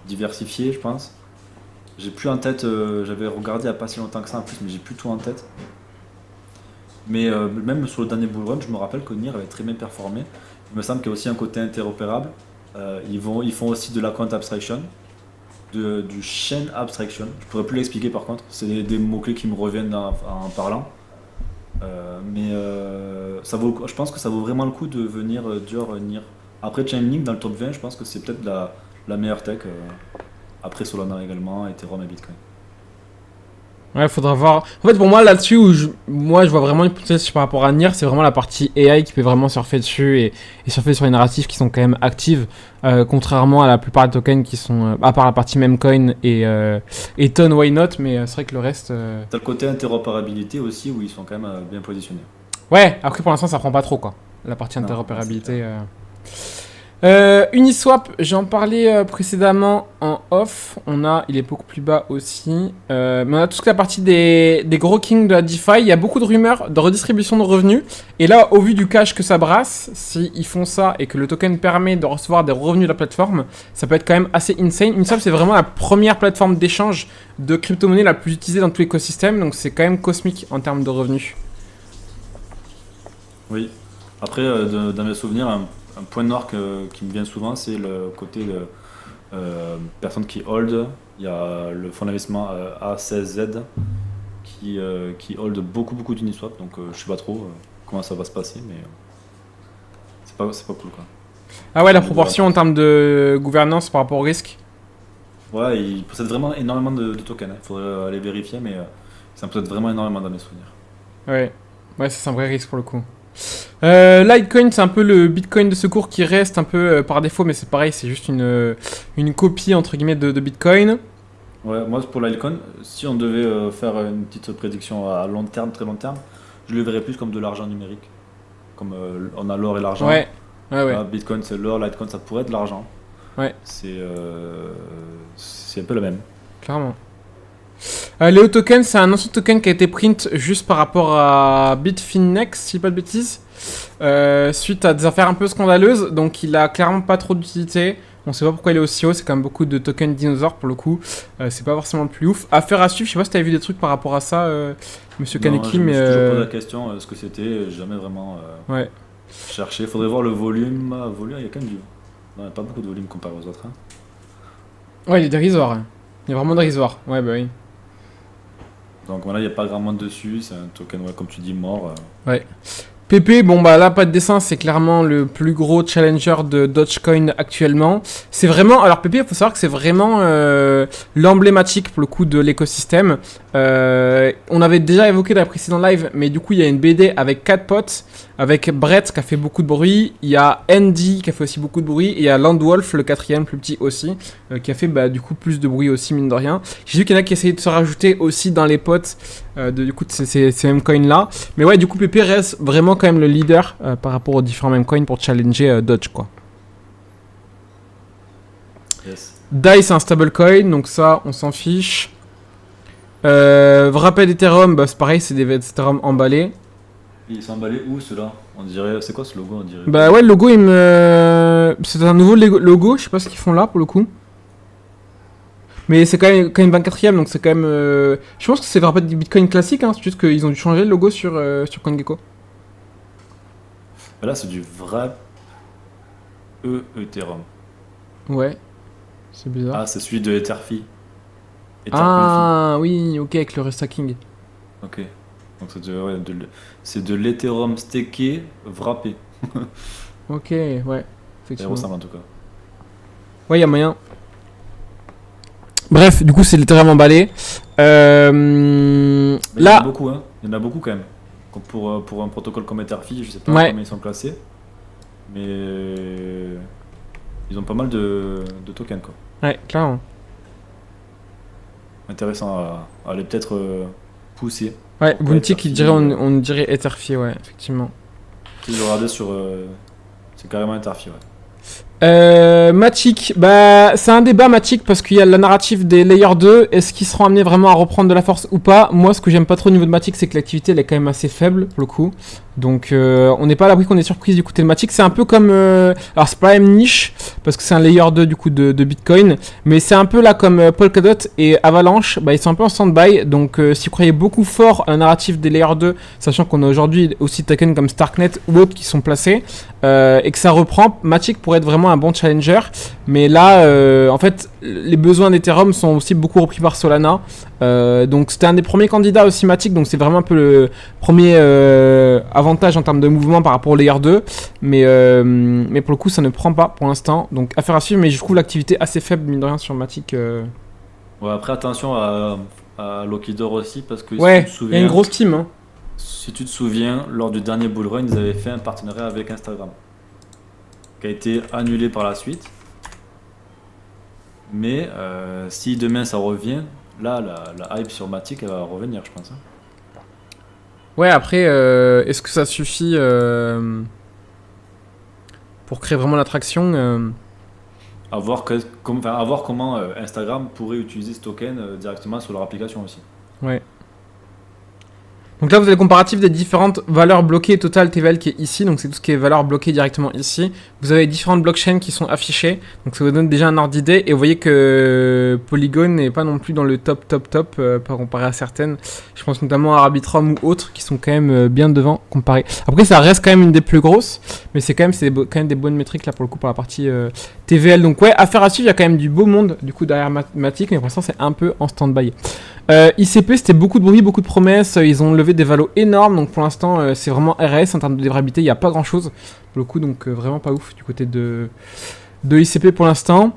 diversifiés, je pense. J'ai plus en tête, j'avais regardé il y a pas si longtemps que ça en plus, mais j'ai plus tout en tête. Mais même sur le dernier bull run, je me rappelle que NIR avait très bien performé. Il me semble qu'il y a aussi un côté interopérable. Ils font aussi de la quant abstraction, du chain abstraction. Je pourrais plus l'expliquer par contre, c'est des mots-clés qui me reviennent en parlant. Je pense que ça vaut vraiment le coup de venir dur NIR. Après Chainlink dans le top 20, je pense que c'est peut-être la meilleure tech. Après Solana également, Ethereum et Bitcoin. Ouais, faudra voir. En fait, pour moi, là-dessus, moi, je vois vraiment une potentiel par rapport à NIR, c'est vraiment la partie AI qui peut vraiment surfer dessus et surfer sur les narratifs qui sont quand même actives, contrairement à la plupart des tokens qui sont, à part la partie Memcoin et Ton, why not, mais c'est vrai que le reste... T'as le côté interopérabilité aussi où ils sont quand même bien positionnés. Ouais, après pour l'instant, ça prend pas trop, quoi, la partie Non, interopérabilité. Uniswap, j'en parlais précédemment en off. Il est beaucoup plus bas aussi. Mais on a toute la partie des gros kings de la DeFi. Il y a beaucoup de rumeurs de redistribution de revenus. Et là, au vu du cash que ça brasse, s'ils font ça et que le token permet de recevoir des revenus de la plateforme, ça peut être quand même assez insane. Uniswap, c'est vraiment la première plateforme d'échange de crypto-monnaie la plus utilisée dans tout l'écosystème. Donc c'est quand même cosmique en termes de revenus. Oui. Après, dans mes souvenirs, un point noir qui me vient souvent, c'est le côté de personnes qui hold. Il y a le fonds d'investissement A16Z qui hold beaucoup d'Uniswap. Donc je sais pas trop comment ça va se passer, mais c'est pas cool quoi. Ah ouais, la proportion en termes de gouvernance par rapport au risque. Ouais, ils possèdent vraiment énormément de tokens. Il faudrait aller vérifier, mais ça en possède vraiment énormément dans mes souvenirs. Ouais, c'est un vrai risque pour le coup. Litecoin, c'est un peu le Bitcoin de secours qui reste un peu par défaut, mais c'est pareil, c'est juste une copie entre guillemets de Bitcoin. Ouais, moi pour Litecoin, si on devait faire une petite prédiction à long terme, très long terme, je le verrais plus comme de l'argent numérique. Comme on a l'or et l'argent. Ouais. Là, Bitcoin c'est l'or, Litecoin ça pourrait être de l'argent. Ouais. C'est un peu le même. Clairement. Léo Token, c'est un ancien token qui a été print juste par rapport à Bitfinex, si pas de bêtises, suite à des affaires un peu scandaleuses, donc il a clairement pas trop d'utilité. On sait pas pourquoi il est aussi haut, c'est quand même beaucoup de tokens dinosaures pour le coup, c'est pas forcément le plus ouf. Affaire à suivre, je sais pas si t'avais vu des trucs par rapport à ça, monsieur Kaneki, mais. Je me suis toujours posé la question ce que c'était, j'ai jamais vraiment cherché. Faudrait voir le volume. Il y a quand même du. Non, il n'y a pas beaucoup de volume comparé aux autres. Hein. Ouais, il est dérisoire. Il y a vraiment dérisoire. Ouais, bah oui. Donc voilà, il n'y a pas grand monde dessus. C'est un token, ouais, comme tu dis, mort. Ouais. PP, bon bah là pas de dessin, c'est clairement le plus gros challenger de Dogecoin actuellement. C'est vraiment, alors PP, il faut savoir que c'est vraiment l'emblématique pour le coup de l'écosystème. On avait déjà évoqué dans la précédente live, mais du coup il y a une BD avec 4 potes, avec Brett qui a fait beaucoup de bruit, il y a Andy qui a fait aussi beaucoup de bruit, et il y a Landwolf, le quatrième plus petit aussi, qui a fait bah, du coup plus de bruit aussi mine de rien. J'ai vu qu'il y en a qui essayaient de se rajouter aussi dans les potes du coup de ces mêmes coins là. Mais ouais, du coup PP reste vraiment quand même le leader par rapport aux différents meme coins pour challenger Doge quoi. Yes. DAI c'est un stablecoin, donc ça on s'en fiche. Rappel Ethereum, bah, c'est pareil, c'est des Ethereum emballés. Ils sont emballés où ceux-là? On dirait. C'est quoi ce logo? On dirait. Bah ouais, le logo, c'est un nouveau logo, je sais pas ce qu'ils font là pour le coup. Mais c'est quand même 24ème, donc c'est quand même. Je pense que c'est vraiment pas du Bitcoin classique, hein, c'est juste qu'ils ont dû changer le logo sur CoinGecko. Là, c'est du vrai Ethereum. Ouais, c'est bizarre. Ah, c'est celui de Etherfi. Ah oui, ok, avec le restacking. Ok. Donc c'est de l'Ethereum stacké wrappé. Ok, ouais, Ça effectivement. ressemble en tout cas. Ouais, y a moyen. Bref, du coup, c'est l'Ethereum emballé. Mais il y en a Là, beaucoup, hein. Il y en a beaucoup quand même. Comme pour un protocole comme Etherfi, je sais pas Ouais. comment ils sont classés. Mais ils ont pas mal de tokens quoi. ouais, clairement. Intéressant à aller peut-être pousser. Ouais, Pourquoi Bounty qui Etherfi, dirait, on dirait Etherfi, ouais, effectivement. Si je regardais sur. C'est carrément Etherfi, ouais. Matic, bah c'est un débat Matic parce qu'il y a la narrative des Layer 2, est-ce qu'ils seront amenés vraiment à reprendre de la force ou pas? Moi ce que j'aime pas trop au niveau de Matic c'est que l'activité elle est quand même assez faible pour le coup, donc on n'est pas à l'abri qu'on ait surprise du côté de Matic, c'est un peu comme, alors c'est pas la même niche parce que c'est un Layer 2 du coup de Bitcoin, mais c'est un peu là comme Polkadot et Avalanche, bah ils sont un peu en stand-by, donc si vous croyez beaucoup fort à la narrative des Layer 2, sachant qu'on a aujourd'hui aussi tokens comme Starknet ou autres qui sont placés, et que ça reprend, Matic pourrait être vraiment un bon challenger, mais là en fait les besoins d'Ethereum sont aussi beaucoup repris par Solana, donc c'était un des premiers candidats aussi Matic, donc c'est vraiment un peu le premier avantage en termes de mouvement par rapport au Layer 2, mais pour le coup ça ne prend pas pour l'instant, donc affaire à suivre, mais je trouve l'activité assez faible mine de rien sur Matic. Ouais, après attention à Lockheeder aussi parce que Ouais, si tu te il y a une souviens, grosse team, hein. si tu te souviens, lors du dernier bull run, ils avaient fait un partenariat avec Instagram qui a été annulé par la suite. Mais si demain ça revient, là la hype sur Matic elle va revenir, je pense. Hein. Ouais, après, est-ce que ça suffit pour créer vraiment l'attraction À voir, à voir comment Instagram pourrait utiliser ce token directement sur leur application aussi. Ouais. Donc là, vous avez le comparatif des différentes valeurs bloquées total TVL qui est ici. Donc c'est tout ce qui est valeur bloquée directement ici. Vous avez différentes blockchains qui sont affichées. Donc ça vous donne déjà un ordre d'idée. Et vous voyez que Polygon n'est pas non plus dans le top par comparé à certaines. Je pense notamment à Arbitrum ou autres qui sont quand même bien devant comparé. Après ça reste quand même une des plus grosses. Mais c'est quand même des bonnes métriques là pour le coup pour la partie TVL. Donc ouais, affaire à suivre. Il y a quand même du beau monde du coup derrière Matic. Mais pour l'instant c'est un peu en stand-by. ICP c'était beaucoup de bruit, beaucoup de promesses, ils ont levé des valos énormes, donc pour l'instant c'est vraiment RS en termes de dévrabilité, il n'y a pas grand chose pour le coup, donc vraiment pas ouf du côté de ICP pour l'instant.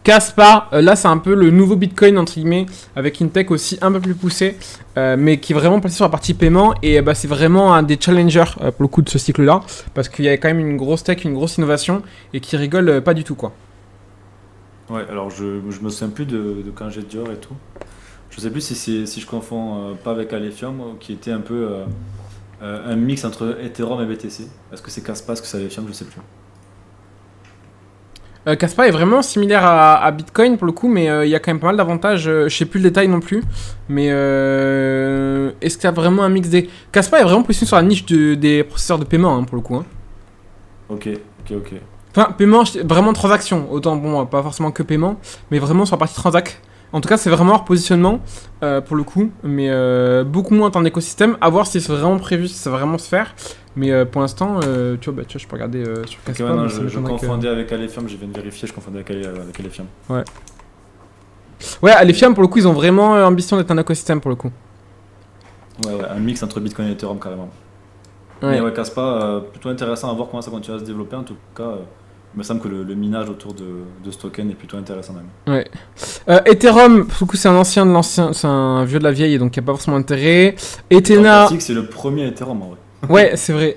Caspa, là c'est un peu le nouveau Bitcoin entre guillemets, avec une tech aussi un peu plus poussée, mais qui est vraiment placée sur la partie paiement, et bah, c'est vraiment un des challengers pour le coup de ce cycle là, parce qu'il y a quand même une grosse tech, une grosse innovation, et qui rigole pas du tout quoi. Ouais, alors je me souviens plus de quand j'ai Dior et tout. Je sais plus si je confonds pas avec Alephium, qui était un peu un mix entre Ethereum et BTC. Est-ce que c'est Caspa, est-ce que c'est Alephium, je sais plus. Caspa est vraiment similaire à Bitcoin pour le coup, mais il y a quand même pas mal d'avantages. Je sais plus le détail non plus, mais est-ce qu'il y a vraiment un mix des... Caspa est vraiment positionné sur la niche des processeurs de paiement hein, pour le coup. Hein. Ok. Enfin, paiement, vraiment transaction. Autant, bon, pas forcément que paiement, mais vraiment sur la partie transac. En tout cas, c'est vraiment leur positionnement pour le coup, mais beaucoup moins en termes d'écosystème. À voir si c'est vraiment prévu, si ça va vraiment se faire. Mais pour l'instant, tu vois, je peux regarder sur Caspa. Ok, ouais, non, je confondais avec Alephium, je viens de vérifier, je confondais avec Alephium. Ouais. Ouais, Alephium, pour le coup, ils ont vraiment ambition d'être un écosystème, pour le coup. Ouais, un mix entre Bitcoin et Ethereum carrément. Ouais. Mais ouais, Caspa, plutôt intéressant à voir comment ça continue à se développer. En tout cas, il me semble que le minage autour de ce token est plutôt intéressant même. Ouais. Ethereum, pour le coup, c'est un ancien de l'ancien, c'est un vieux de la vieille, donc il n'y a pas forcément intérêt. Ethena. Classique, c'est le premier Ethereum en vrai. Ouais, c'est vrai.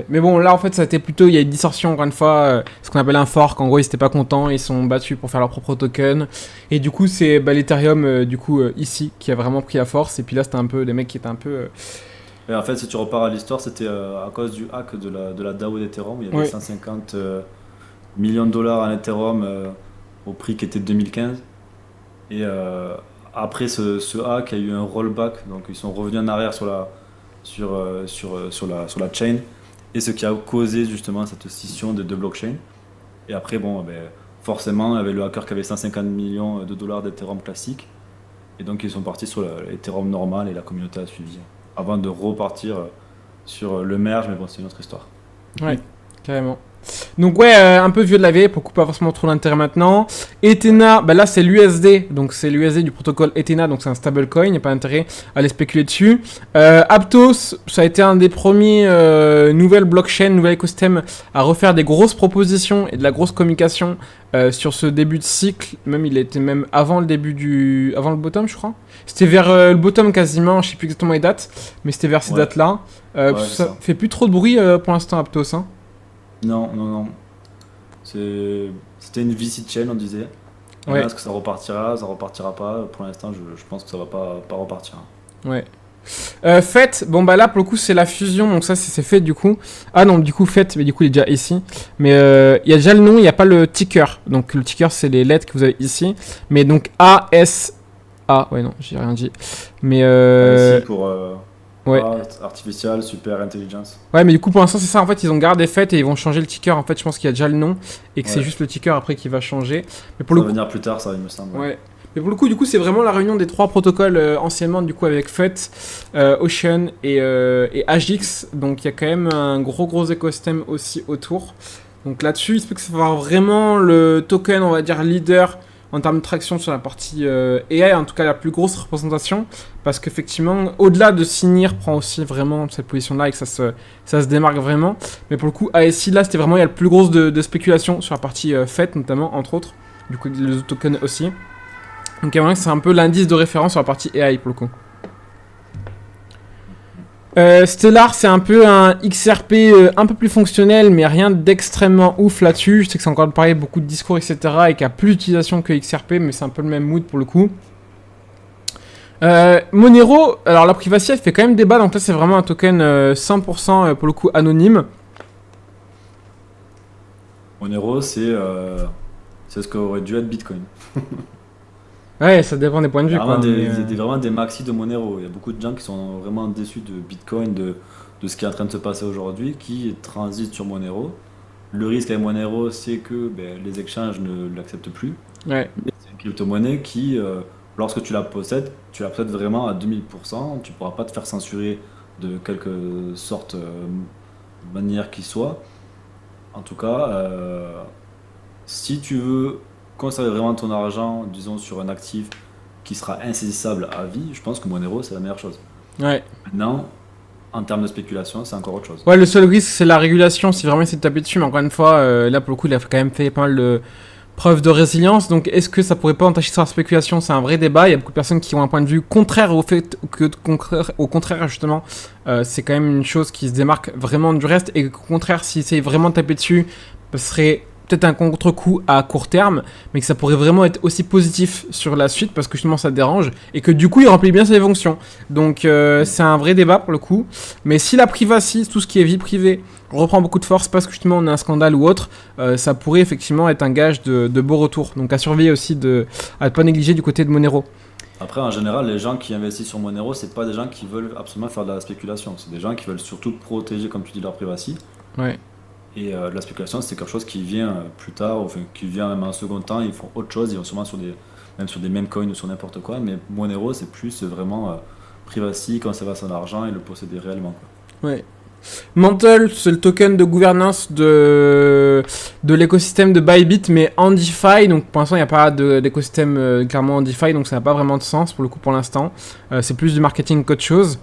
Mais bon, là, en fait, ça a été plutôt, il y a une distorsion, encore une fois, ce qu'on appelle un fork. En gros, ils étaient pas contents, ils sont battus pour faire leur propre token. Et du coup, c'est l'Ethereum, ici, qui a vraiment pris la force. Et puis là, c'était un peu des mecs qui étaient un peu... Et en fait, si tu repars à l'histoire, c'était à cause du hack de la DAO d'Ethereum. Il y avait 150 millions de dollars en Ethereum au prix qui était de 2015. Et après ce hack, il y a eu un rollback. Donc, ils sont revenus en arrière sur la chain. Et ce qui a causé justement cette scission des deux blockchains. Et après, bon, forcément, il y avait le hacker qui avait 150 millions de dollars d'Ethereum classique. Et donc, ils sont partis sur l'Ethereum normal et la communauté a suivi. Avant de repartir sur le merge, mais bon, c'est une autre histoire. Ouais, carrément. Donc ouais, un peu vieux de la vieille, pour le coup pas forcément trop d'intérêt maintenant. Ethena, là c'est l'USD, donc c'est l'USD du protocole Ethena, donc c'est un stablecoin, il n'y a pas d'intérêt à aller spéculer dessus. Aptos, ça a été un des premiers nouvelles blockchains, nouvel écosystème à refaire des grosses propositions et de la grosse communication sur ce début de cycle. Même il était même avant le bottom, je crois. C'était vers le bottom quasiment, je sais plus exactement les dates, mais c'était vers ces dates-là. Ça fait plus trop de bruit pour l'instant Aptos, hein. Non. C'était une VC chain, on disait. Est-ce que ça repartira pas. Pour l'instant, je pense que ça va pas repartir. Ouais. Fête, là pour le coup c'est la fusion, donc ça c'est fait du coup. Ah non, du coup Fête, mais du coup il est déjà ici. Mais il y a déjà le nom, il n'y a pas le ticker. Donc le ticker c'est les lettres que vous avez ici. Mais donc A-S-A, ouais non, j'ai rien dit. Mais ici pour ouais. Artificial, Super Intelligence. Ouais, mais du coup pour l'instant c'est ça, en fait ils ont gardé Fête et ils vont changer le ticker. En fait je pense qu'il y a déjà le nom et que c'est juste le ticker après qui va changer. Mais pour ça va venir plus tard, ça il me semble. Ouais. Mais pour le coup, c'est vraiment la réunion des trois protocoles anciennement, du coup, avec FUT, Ocean et Agix. Donc, il y a quand même un gros écosystème aussi autour. Donc là-dessus, il se peut que ça va avoir vraiment le token, on va dire, leader en termes de traction sur la partie AI, en tout cas la plus grosse représentation. Parce qu'effectivement, au-delà de Sinir prend aussi vraiment cette position-là et que ça se démarque vraiment. Mais pour le coup, ASI, là, c'était vraiment, il y a le plus gros de spéculation sur la partie FET, notamment, entre autres. Du coup, les autres tokens aussi. Donc il y a moyen que c'est un peu l'indice de référence sur la partie AI pour le coup. Stellar, c'est un peu un XRP un peu plus fonctionnel, mais rien d'extrêmement ouf là-dessus. Je sais que c'est encore pareil, beaucoup de discours, etc. et qu'il y a plus d'utilisation que XRP, mais c'est un peu le même mood pour le coup. Monero, alors la privacy elle fait quand même débat, donc là c'est vraiment un token 100% pour le coup anonyme. Monero, c'est ce qu'aurait dû être Bitcoin. Ouais, ça dépend des points de vue. Vraiment des maxis de Monero. Il y a beaucoup de gens qui sont vraiment déçus de Bitcoin, de ce qui est en train de se passer aujourd'hui, qui transitent sur Monero. Le risque avec Monero, c'est que les exchanges ne l'acceptent plus. Ouais. C'est une crypto-monnaie qui, lorsque tu la possèdes vraiment à 2000%. Tu ne pourras pas te faire censurer de quelque sorte, manière qu'il soit. En tout cas, si tu veux conserver vraiment ton argent, disons, sur un actif qui sera insaisissable à vie, je pense que Monero, c'est la meilleure chose. Ouais. Maintenant, en termes de spéculation, c'est encore autre chose. Ouais, le seul risque, c'est la régulation, si vraiment il s'est tapé dessus. Mais encore une fois, là, pour le coup, il a quand même fait pas mal de preuves de résilience. Donc, est-ce que ça pourrait pas entacher sur la spéculation? C'est un vrai débat. Il y a beaucoup de personnes qui ont un point de vue contraire au fait que, au contraire, justement, c'est quand même une chose qui se démarque vraiment du reste. Et qu'au contraire, s'il s'est vraiment tapé dessus, ce serait peut-être un contre-coup à court terme, mais que ça pourrait vraiment être aussi positif sur la suite parce que justement ça dérange et que du coup il remplit bien ses fonctions. Donc c'est un vrai débat pour le coup. Mais si la privacy, tout ce qui est vie privée, reprend beaucoup de force parce que justement on a un scandale ou autre, ça pourrait effectivement être un gage de beaux retours. Donc à surveiller aussi, à ne pas négliger du côté de Monero. Après, en général, les gens qui investissent sur Monero, c'est pas des gens qui veulent absolument faire de la spéculation. C'est des gens qui veulent surtout protéger, comme tu dis, leur privacy. Ouais. Et la spéculation, c'est quelque chose qui vient plus tard, enfin, qui vient même en second temps. Ils font autre chose, ils vont sûrement même sur des meme coins ou sur n'importe quoi. Mais Monero, c'est plus vraiment privacy, conserver son argent et le posséder réellement. Ouais. Mantle, c'est le token de gouvernance de l'écosystème de Bybit, mais en DeFi. Donc pour l'instant, il n'y a pas d'écosystème clairement en DeFi, donc ça n'a pas vraiment de sens pour le coup pour l'instant. C'est plus du marketing qu'autre chose.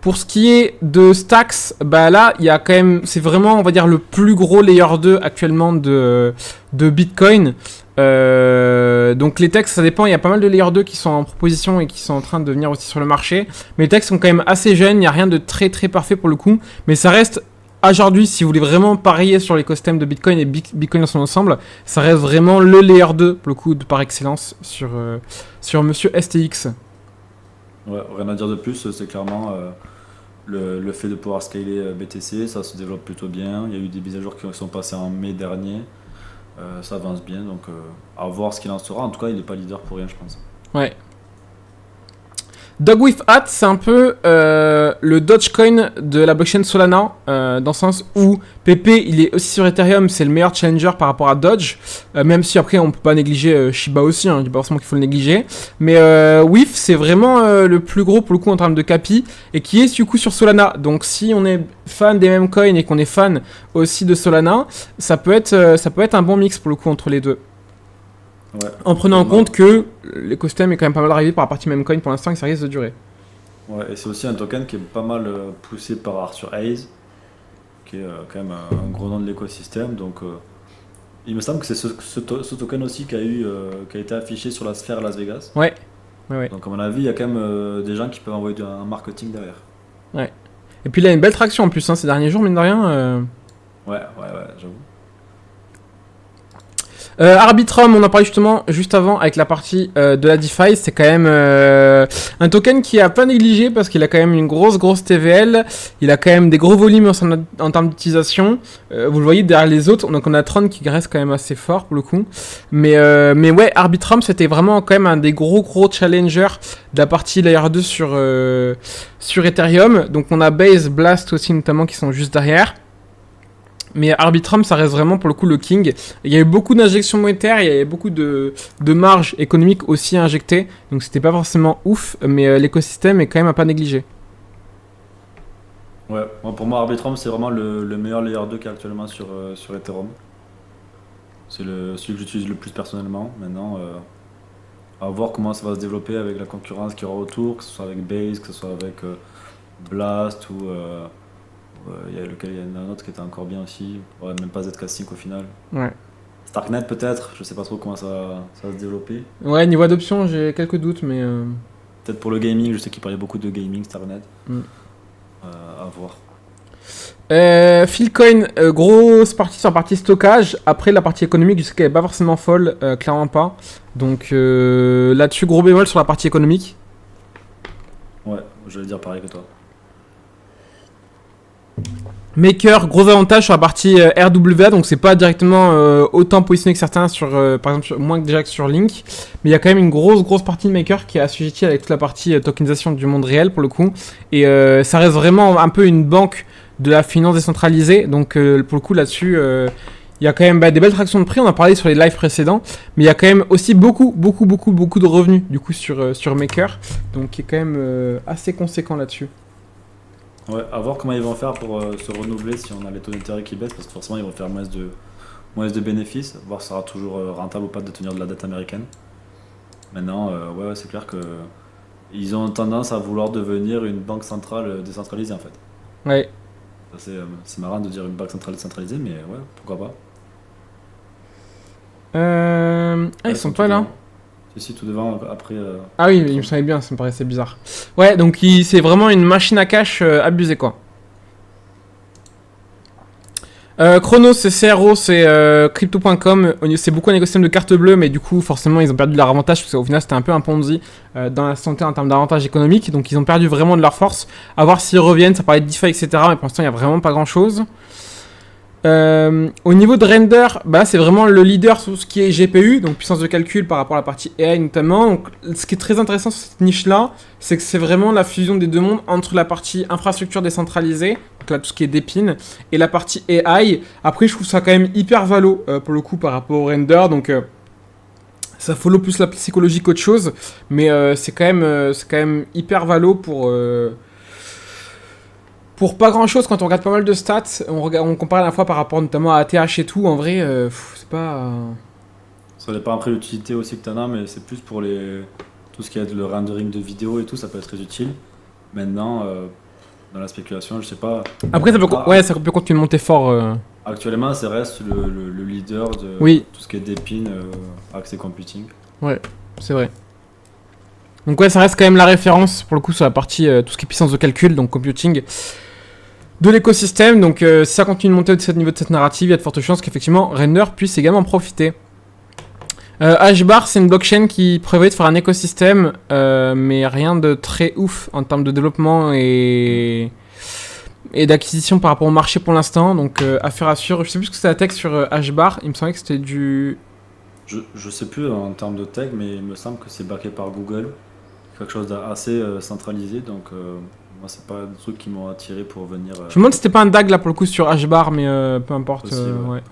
Pour ce qui est de Stacks, bah là, il y a quand même, c'est vraiment, on va dire, le plus gros layer 2 actuellement de Bitcoin. Donc les techs, ça dépend, il y a pas mal de layer 2 qui sont en proposition et qui sont en train de venir aussi sur le marché. Mais les techs sont quand même assez jeunes, il n'y a rien de très très parfait pour le coup. Mais ça reste, aujourd'hui, si vous voulez vraiment parier sur l'écosystème de Bitcoin et Bitcoin dans son ensemble, ça reste vraiment le layer 2, pour le coup, par excellence, sur Monsieur STX. Ouais, rien à dire de plus, c'est clairement le fait de pouvoir scaler BTC, ça se développe plutôt bien. Il y a eu des mises à jour qui sont passées en mai dernier, ça avance bien, donc à voir ce qu'il en sera. En tout cas, il n'est pas leader pour rien, je pense. Ouais. Dog with Hat, c'est un peu le Dogecoin de la blockchain Solana, dans le sens où PP, il est aussi sur Ethereum, c'est le meilleur challenger par rapport à Doge, même si après on peut pas négliger Shiba aussi, hein, il n'y a pas forcément qu'il faut le négliger. Mais WIF, c'est vraiment le plus gros pour le coup en termes de capi, et qui est du coup sur Solana. Donc si on est fan des mêmes coins et qu'on est fan aussi de Solana, ça peut être un bon mix pour le coup entre les deux. Ouais. En prenant en compte que l'écosystème est quand même pas mal arrivé par la partie Memcoin pour l'instant et que ça risque de durer. Ouais, et c'est aussi un token qui est pas mal poussé par Arthur Hayes, qui est quand même un gros nom de l'écosystème. Donc il me semble que c'est ce token aussi qui a été affiché sur la sphère Las Vegas. Ouais. Donc à mon avis, il y a quand même des gens qui peuvent envoyer un marketing derrière. Ouais. Et puis il a une belle traction en plus, hein, ces derniers jours, mine de rien. Ouais, j'avoue. Arbitrum, on en parlait justement juste avant avec la partie de la DeFi, c'est quand même un token qui a pas négligé parce qu'il a quand même une grosse TVL, il a quand même des gros volumes en termes d'utilisation, vous le voyez derrière les autres, donc on a Tron qui reste quand même assez fort pour le coup, mais ouais, Arbitrum c'était vraiment quand même un des gros challengers de la partie Layer 2 sur Ethereum, donc on a Base, Blast aussi notamment qui sont juste derrière. Mais Arbitrum, ça reste vraiment pour le coup le king. Il y a eu beaucoup d'injections monétaires, il y a eu beaucoup de marge économique aussi injectées. Donc c'était pas forcément ouf, mais l'écosystème est quand même à pas négliger. Ouais, pour moi Arbitrum c'est vraiment le meilleur layer 2 qu'il y a actuellement sur Ethereum. C'est celui que j'utilise le plus personnellement. Maintenant, à voir comment ça va se développer avec la concurrence qu'il y aura autour, que ce soit avec Base, que ce soit avec Blast ou... il y en a un autre qui était encore bien aussi, ouais, même pas ZK5 au final. Ouais. Starknet peut-être, je sais pas trop comment ça va se développer. Ouais, niveau adoption, j'ai quelques doutes, mais... Peut-être pour le gaming, je sais qu'il parlait beaucoup de gaming, Starknet. À voir. Philcoin, grosse partie sur la partie stockage. Après, la partie économique, je sais qu'elle est pas forcément folle, clairement pas. Donc là-dessus, gros bémol sur la partie économique. Ouais, je vais dire pareil que toi. Maker, gros avantage sur la partie RWA, donc c'est pas directement autant positionné que certains sur, par exemple, moins que déjà que sur Link, mais il y a quand même une grosse partie de Maker qui est assujettie avec toute la partie tokenisation du monde réel pour le coup, et ça reste vraiment un peu une banque de la finance décentralisée, donc pour le coup là-dessus, il y a quand même des belles tractions de prix, on en a parlé sur les lives précédents, mais il y a quand même aussi beaucoup de revenus du coup sur Maker, donc qui est quand même assez conséquent là-dessus. Ouais, à voir comment ils vont faire pour se renouveler si on a les taux d'intérêt qui baissent, parce que forcément ils vont faire moins de bénéfices, voir si ça sera toujours rentable ou pas de tenir de la dette américaine. Maintenant, ouais, c'est clair que ils ont tendance à vouloir devenir une banque centrale décentralisée en fait. Ouais. C'est marrant de dire une banque centrale décentralisée, mais ouais, pourquoi pas. Ils sont pas là. Si, tout devant, après... Ah oui, il me semblait bien, ça me paraissait bizarre. Ouais, donc c'est vraiment une machine à cash abusée, quoi. Chronos, c'est CRO, c'est Crypto.com. C'est beaucoup un écosystème de carte bleue, mais du coup, forcément, ils ont perdu de leur avantage, parce qu'au final, c'était un peu un Ponzi dans la santé en termes d'avantage économique. Donc, ils ont perdu vraiment de leur force. À voir s'ils reviennent, ça parlait de DeFi, etc. Mais pour l'instant, il n'y a vraiment pas grand-chose. Au niveau de render, c'est vraiment le leader sur ce qui est GPU, donc puissance de calcul par rapport à la partie AI notamment. Donc, ce qui est très intéressant sur cette niche-là, c'est que c'est vraiment la fusion des deux mondes entre la partie infrastructure décentralisée, donc là tout ce qui est Depin, et la partie AI. Après, je trouve ça quand même hyper valo pour le coup par rapport au render, donc ça follow plus la psychologie qu'autre chose, mais c'est quand même hyper valo pour pas grand chose, quand on regarde pas mal de stats, on compare à la fois par rapport notamment à ATH et tout, en vrai, c'est pas... Ça dépend après l'utilité aussi que tu en as, mais c'est plus pour tout ce qui est le rendering de vidéo et tout, ça peut être très utile. Maintenant, dans la spéculation, je sais pas. Après, ça peut continuer de monter fort. Actuellement, ça reste le leader de tout ce qui est Depin, Access Computing. Ouais, c'est vrai. Donc ouais, ça reste quand même la référence pour le coup sur la partie tout ce qui est puissance de calcul, donc computing de l'écosystème. Donc si ça continue de monter au niveau de cette narrative, il y a de fortes chances qu'effectivement Render puisse également en profiter. Hbar, c'est une blockchain qui prévoit de faire un écosystème, mais rien de très ouf en termes de développement et d'acquisition par rapport au marché pour l'instant. Donc affaire à suivre. Je sais plus ce que c'est la tech sur Hbar. Il me semblait que c'était du... Je sais plus en termes de tech, mais il me semble que c'est backé par Google. Quelque chose d'assez centralisé. Donc moi, c'est pas des trucs qui m'ont attiré pour venir... Je me demande si c'était pas un DAG là pour le coup sur Hbar, mais peu importe. Possible, ouais.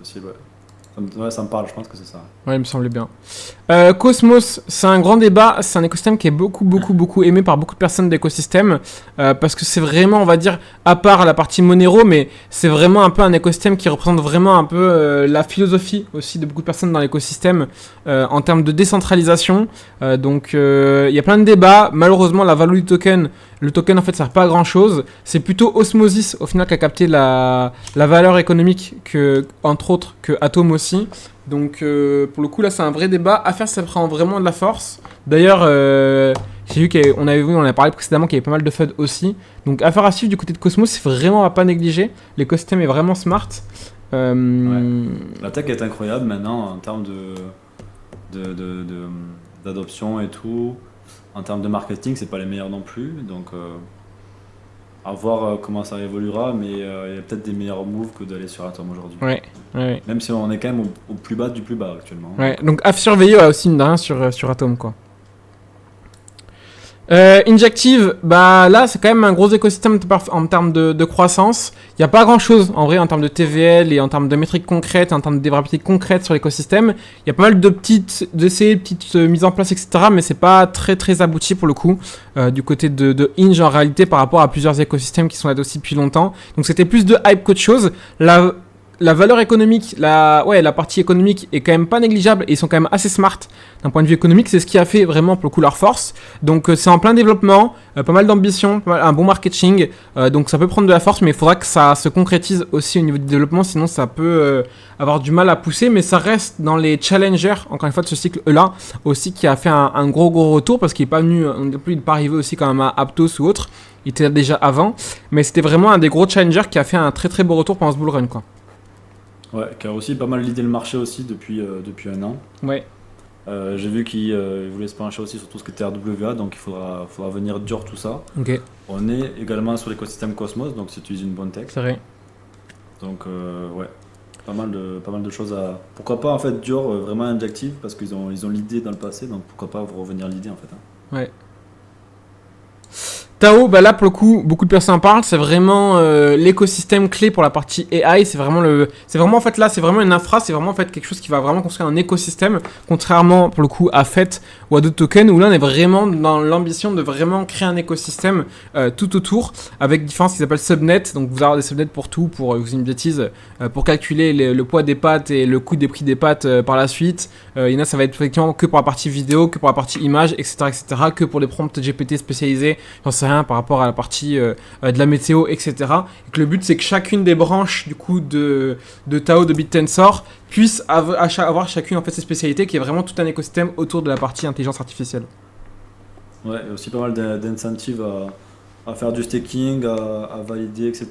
Ouais, ça me parle, je pense que c'est ça. Ouais, il me semblait bien. Cosmos, c'est un grand débat. C'est un écosystème qui est beaucoup aimé par beaucoup de personnes d'écosystème. Parce que c'est vraiment, on va dire, à part la partie Monero, mais c'est vraiment un peu un écosystème qui représente vraiment un peu la philosophie aussi de beaucoup de personnes dans l'écosystème en termes de décentralisation. Donc, il y a plein de débats. Malheureusement, la valeur du token, le token en fait sert pas à grand chose. C'est plutôt Osmosis au final qui a capté la valeur économique que, entre autres, que Atom aussi. Donc pour le coup là c'est un vrai débat. Affaire ça prend vraiment de la force. D'ailleurs j'ai vu on a parlé précédemment qu'il y avait pas mal de FUD aussi. Donc affaire à suivre du côté de Cosmos, c'est vraiment à pas négliger. L'écosystème est vraiment smart. Ouais. La tech est incroyable maintenant en termes d'adoption et tout. En termes de marketing, c'est pas les meilleurs non plus. Donc à voir comment ça évoluera, mais il y a peut-être des meilleurs moves que d'aller sur Atom aujourd'hui. Ouais. Même si on est quand même au plus bas du plus bas actuellement. Ouais, donc à surveiller aussi une rien sur Atom quoi. Injective, bah là c'est quand même un gros écosystème en termes de croissance. Il n'y a pas grand chose en vrai en termes de TVL et en termes de métriques concrètes, en termes de développabilité concrète sur l'écosystème. Il y a pas mal de petites mises en place, etc. Mais c'est pas très abouti pour le coup du côté de Inge en réalité par rapport à plusieurs écosystèmes qui sont là aussi depuis longtemps. Donc c'était plus de hype qu'autre chose. La valeur économique, la partie économique est quand même pas négligeable et ils sont quand même assez smart d'un point de vue économique. C'est ce qui a fait vraiment pour le coup leur force. Donc c'est en plein développement, pas mal d'ambition, un bon marketing. Donc ça peut prendre de la force, mais il faudra que ça se concrétise aussi au niveau du développement. Sinon ça peut avoir du mal à pousser. Mais ça reste dans les challengers, encore une fois de ce cycle-là, aussi qui a fait un gros retour parce qu'il n'est pas venu, il n'est pas arrivé aussi quand même à Aptos ou autre. Il était là déjà avant. Mais c'était vraiment un des gros challengers qui a fait un très beau retour pendant ce bull run quoi. Ouais, qui a aussi pas mal l'idée le marché aussi depuis un an. Ouais. J'ai vu qu'il voulait se pencher aussi sur tout ce qui était RWA, donc il faudra venir dur tout ça. Ok. On est également sur l'écosystème Cosmos, donc c'est une bonne tech. C'est vrai. Donc ouais, pas mal de choses à... Pourquoi pas en fait dur, vraiment Injective, parce qu'ils ont l'idée dans le passé, donc pourquoi pas revenir l'idée en fait. Hein. Ouais. Tao, bah là pour le coup, beaucoup de personnes en parlent. C'est vraiment l'écosystème clé pour la partie AI. C'est vraiment en fait là, c'est vraiment une infra. C'est vraiment en fait quelque chose qui va vraiment construire un écosystème, contrairement pour le coup à FET ou à d'autres tokens où là on est vraiment dans l'ambition de vraiment créer un écosystème tout autour avec différents ce qu'ils appellent subnets. Donc vous avez des subnets pour tout, pour vous une bêtise, pour calculer le poids des pattes et le coût des prix des pattes par la suite. Il y en a ça va être effectivement que pour la partie vidéo, que pour la partie image, etc., que pour les prompts GPT spécialisés. J'en sais rien par rapport à la partie de la météo, etc. Et que le but c'est que chacune des branches du coup de Tao, de BitTensor puisse avoir chacune en fait ses spécialités, qui est vraiment tout un écosystème autour de la partie intelligence artificielle. Ouais, il y a aussi pas mal d'incentives à faire du staking, à valider, etc.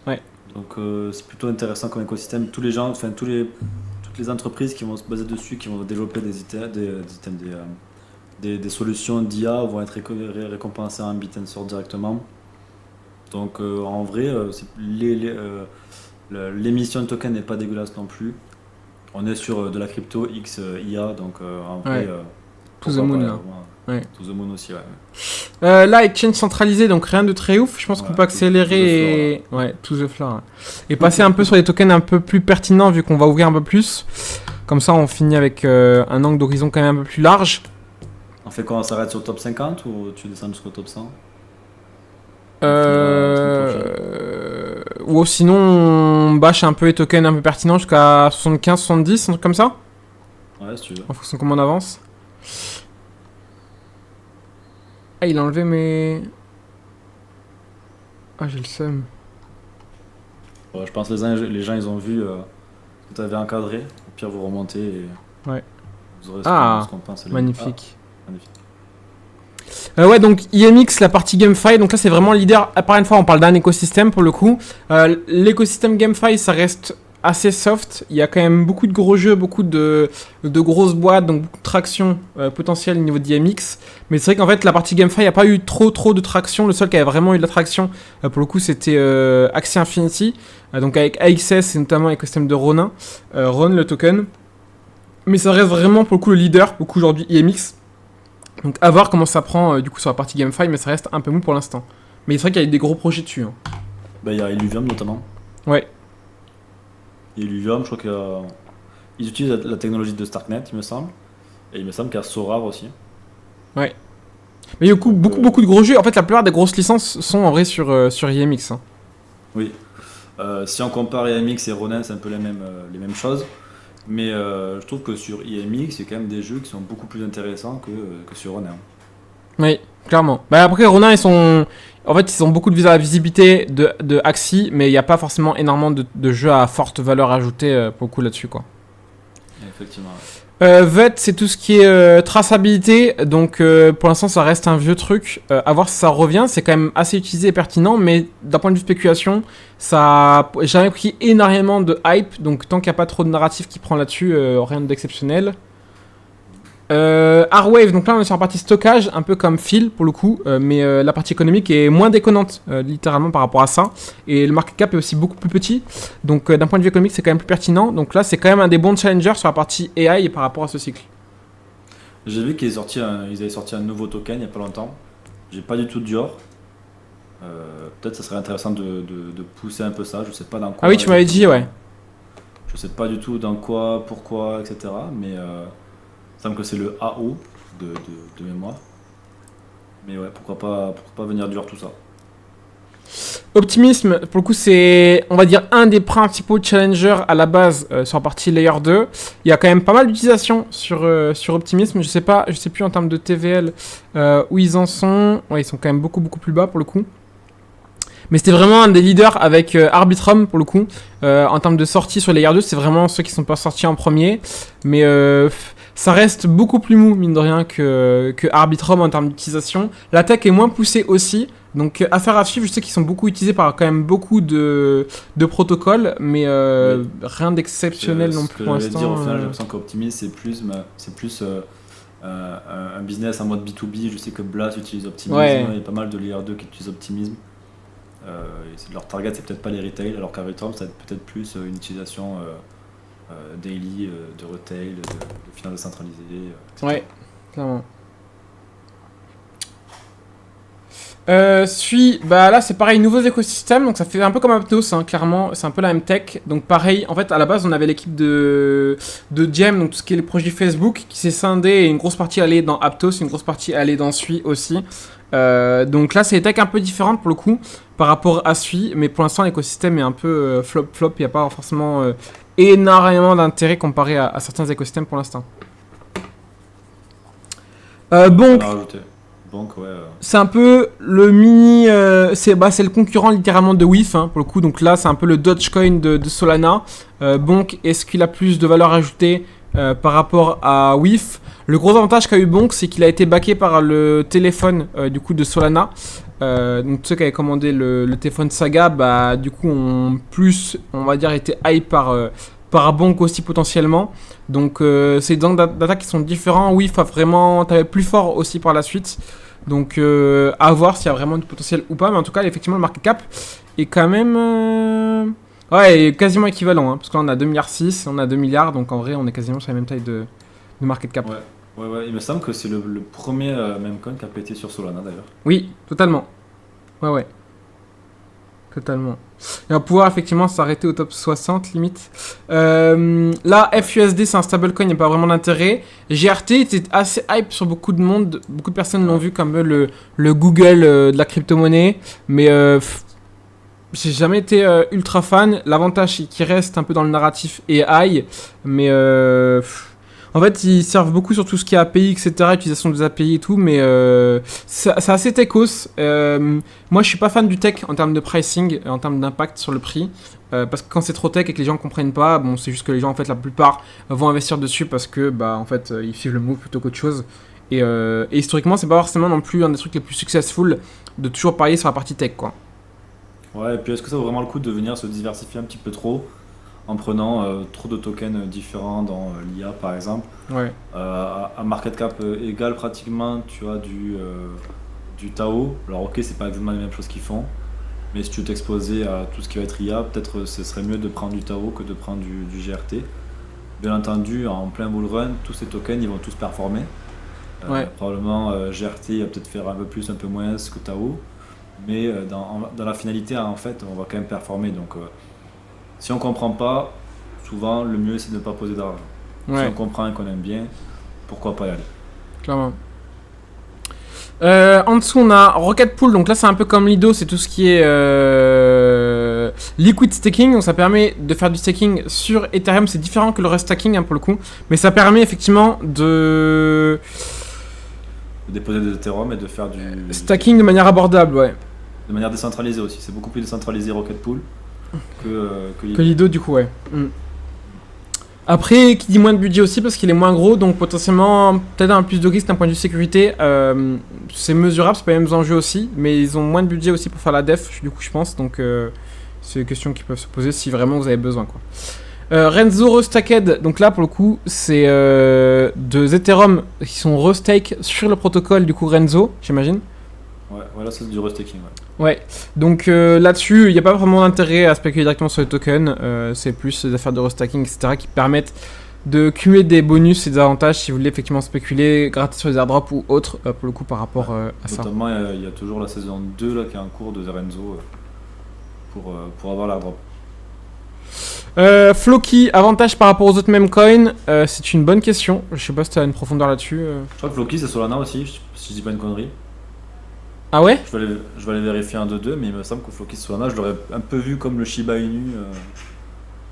Ouais. Donc c'est plutôt intéressant comme écosystème. Tous les gens, enfin toutes les entreprises qui vont se baser dessus, qui vont développer des solutions d'IA vont être récompensées en BitTensor directement. Donc en vrai, l'émission de token n'est pas dégueulasse non plus. On est sur de la crypto X IA, donc en vrai... Ouais. To the moon là. Ouais. To the moon aussi, ouais. Là, exchange centralisé, donc rien de très ouf. Je pense qu'on peut accélérer to the floor. Et passer un peu sur des tokens un peu plus pertinents vu qu'on va ouvrir un peu plus. Comme ça, on finit avec un angle d'horizon quand même un peu plus large. On fait quoi? On s'arrête sur le top 50 ou tu descends jusqu'au top 100? Ou sinon, on bâche un peu les tokens un peu pertinents jusqu'à 75, 70, un truc comme ça. Ouais, si tu veux. En fonction de comment on avance. Ah, il a enlevé mes... Ah, j'ai le seum. Ouais, je pense que les gens ils ont vu ce que tu avais encadré. Au pire, vous remontez et Ouais. vous aurez ce qu'on pense. Magnifique. Ah, magnifique. Ouais, donc IMX, la partie GameFi, donc là c'est vraiment leader. Encore une fois, on parle d'un écosystème pour le coup. L'écosystème GameFi, ça reste assez soft. Il y a quand même beaucoup de gros jeux, beaucoup de grosses boîtes, donc beaucoup de traction potentielle au niveau d'IMX. Mais c'est vrai qu'en fait, la partie GameFi, il n'y a pas eu trop de traction. Le seul qui avait vraiment eu de la traction, pour le coup, c'était Axie Infinity. Donc avec AXS et notamment l'écosystème de Ronin, Ron, le token. Mais ça reste vraiment pour le coup le leader, pour le coup aujourd'hui IMX. Donc à voir comment ça prend du coup sur la partie GameFi, mais ça reste un peu mou pour l'instant. Mais c'est vrai qu'il y a des gros projets dessus. Hein. Bah, il y a Illuvium notamment. Ouais. Et Illuvium, je crois qu'ils utilisent la technologie de Starknet, il me semble. Et il me semble qu'il y a Sorare aussi. Ouais. Mais du coup, beaucoup de gros jeux. En fait, la plupart des grosses licences sont en vrai sur IMX. Hein. Oui. Si on compare IMX et Ronin, c'est un peu les mêmes choses. Mais je trouve que sur IMX, il y a quand même des jeux qui sont beaucoup plus intéressants que sur Ronin. Oui, clairement. Bah après, Ronin, ils ont beaucoup de visibilité de Axie, mais il n'y a pas forcément énormément de jeux à forte valeur ajoutée pour le coup là-dessus, quoi. Effectivement. VET, c'est tout ce qui est traçabilité, donc pour l'instant ça reste un vieux truc. À voir si ça revient, c'est quand même assez utilisé et pertinent, mais d'un point de vue spéculation, ça a jamais pris énormément de hype, donc tant qu'il n'y a pas trop de narratif qui prend là-dessus, rien d'exceptionnel. Arwave, donc là on est sur la partie stockage, un peu comme Phil pour le coup, mais la partie économique est moins déconnante littéralement par rapport à ça, et le market cap est aussi beaucoup plus petit, donc d'un point de vue économique c'est quand même plus pertinent, donc là c'est quand même un des bons challengers sur la partie AI par rapport à ce cycle. J'ai vu qu'ils avaient sorti un nouveau token il n'y a pas longtemps. J'ai pas du tout de Dior. Peut-être ça serait intéressant de pousser un peu ça, je sais pas dans quoi. Ah oui, tu m'avais dit, ouais. Je sais pas du tout dans quoi, pourquoi, etc. Mais il semble que c'est le AO de mémoire. Mais ouais, pourquoi pas venir dur tout ça. Optimisme, pour le coup, c'est, on va dire, un des principaux challengers à la base sur la partie Layer 2. Il y a quand même pas mal d'utilisation sur Optimisme. Je sais plus en termes de TVL où ils en sont. Ouais, ils sont quand même beaucoup plus bas pour le coup. Mais c'était vraiment un des leaders avec Arbitrum pour le coup. En termes de sortie sur Layer 2, c'est vraiment ceux qui sont pas sortis en premier. Mais ça reste beaucoup plus mou, mine de rien, que Arbitrum en termes d'utilisation. La tech est moins poussée aussi. Donc, affaire à suivre, je sais qu'ils sont beaucoup utilisés par quand même beaucoup de protocoles, mais Oui. rien d'exceptionnel non plus pour l'instant. Dire, au final, j'ai l'impression qu'Optimism, c'est plus un business en mode B2B. Je sais que Blast utilise Optimism, Ouais. il y a pas mal de Layer 2 qui utilisent Optimism. Leur target, c'est peut-être pas les retail, alors qu'Arbitrum, ça va être peut-être plus une utilisation daily, de retail, de finances décentralisées. etc. Ouais, clairement. Bah là c'est pareil, nouveaux écosystèmes, donc ça fait un peu comme Aptos, hein, clairement, c'est un peu la même tech. Donc pareil, en fait à la base on avait l'équipe de Gem, donc tout ce qui est les projets Facebook, qui s'est scindé et une grosse partie allait dans Aptos, une grosse partie allait dans Sui aussi. Donc là c'est des techs un peu différentes pour le coup par rapport à Sui, mais pour l'instant l'écosystème est un peu flop, il n'y a pas forcément énormément d'intérêt comparé à certains écosystèmes pour l'instant. Bonk. Bonk, ouais. C'est un peu le mini, c'est le concurrent littéralement de WIF hein, pour le coup. Donc là, c'est un peu le Dogecoin de Solana. Bonk, est-ce qu'il a plus de valeur ajoutée par rapport à WIF? Le gros avantage qu'a eu Bonk, c'est qu'il a été backé par le téléphone du coup de Solana. Donc ceux qui avaient commandé le téléphone Saga, bah du coup ont plus, on va dire, été hype par Bonk aussi potentiellement. Donc c'est des angles d'attaque qui sont différents. WIF a vraiment tapé plus fort aussi par la suite. Donc à voir s'il y a vraiment du potentiel ou pas. Mais en tout cas, effectivement, le market cap est quand même ouais, quasiment équivalent. Hein, parce que là, on a 2,6 milliards, on a 2 milliards. Donc en vrai, on est quasiment sur la même taille de market cap. Ouais, il me semble que c'est le premier meme coin qui a pété sur Solana d'ailleurs. Oui, totalement. Ouais. Totalement. Et on va pouvoir effectivement s'arrêter au top 60 limite. Là, FUSD c'est un stablecoin, il n'y a pas vraiment d'intérêt. GRT était assez hype sur beaucoup de monde. Beaucoup de personnes l'ont vu comme le Google de la crypto-monnaie. Mais j'ai jamais été ultra fan. L'avantage c'est qu'il reste un peu dans le narratif AI. Mais en fait, ils servent beaucoup sur tout ce qui est API, etc., utilisation des API et tout, mais c'est assez techos. Moi, je suis pas fan du tech en termes de pricing, en termes d'impact sur le prix, parce que quand c'est trop tech et que les gens comprennent pas, bon, c'est juste que les gens, en fait, la plupart vont investir dessus parce que, bah, en fait, ils suivent le move plutôt qu'autre chose. Et historiquement, c'est pas forcément non plus un des trucs les plus successful de toujours parier sur la partie tech, quoi. Ouais, et puis est-ce que ça vaut vraiment le coup de venir se diversifier un petit peu trop en prenant trop de tokens différents dans l'IA par exemple? Ouais, À market cap égal pratiquement, tu as du Tao. Alors ok, c'est pas exactement les mêmes choses qu'ils font, mais si tu veux t'exposer à tout ce qui va être IA, peut-être ce serait mieux de prendre du Tao que de prendre du GRT. Bien entendu, en plein bull run, tous ces tokens ils vont tous performer. ouais, Probablement GRT va peut-être faire un peu plus, un peu moins que Tao, mais dans la finalité, en fait, on va quand même performer. Donc si on comprend pas, souvent le mieux c'est de ne pas poser d'argent. Si on ouais, comprend et qu'on aime bien, pourquoi pas y aller. clairement. En dessous, on a Rocket Pool. Donc là, c'est un peu comme Lido, c'est tout ce qui est liquid staking. Donc ça permet de faire du staking sur Ethereum. C'est différent que le rest stacking hein, pour le coup, mais ça permet effectivement de De déposer des Ethereum et de faire stacking de manière abordable, ouais. de manière décentralisée aussi. C'est beaucoup plus décentralisé Rocket Pool que Que Lido. Lido, du coup, ouais. Mm. Après, qui dit moins de budget aussi parce qu'il est moins gros, donc potentiellement peut-être un plus de risque d'un point de vue sécurité. C'est mesurable, c'est pas les mêmes enjeux aussi, mais ils ont moins de budget aussi pour faire la def, du coup, je pense. Donc, c'est des questions qui peuvent se poser si vraiment vous avez besoin, quoi. Renzo Restacked, donc là pour le coup, c'est deux Ethereum qui sont restake sur le protocole du coup Renzo, j'imagine. Ouais, voilà, c'est du restaking. Ouais. Ouais, donc là-dessus, il n'y a pas vraiment d'intérêt à spéculer directement sur les tokens. C'est plus des affaires de restacking, etc., qui permettent de cumuler des bonus et des avantages si vous voulez effectivement spéculer gratis sur les airdrops ou autres, pour le coup, par rapport à ça. Notamment, il y a toujours la saison 2 là, qui est en cours de Renzo pour avoir l'airdrop. Floki, avantage par rapport aux autres meme coins, c'est une bonne question. Je sais pas si tu as une profondeur là-dessus. Je crois que Floki c'est Solana aussi, si je dis pas une connerie. Ah ouais? Je vais aller vérifier un 2-2, mais il me semble que Floki c'est Solana, je l'aurais un peu vu comme le Shiba Inu.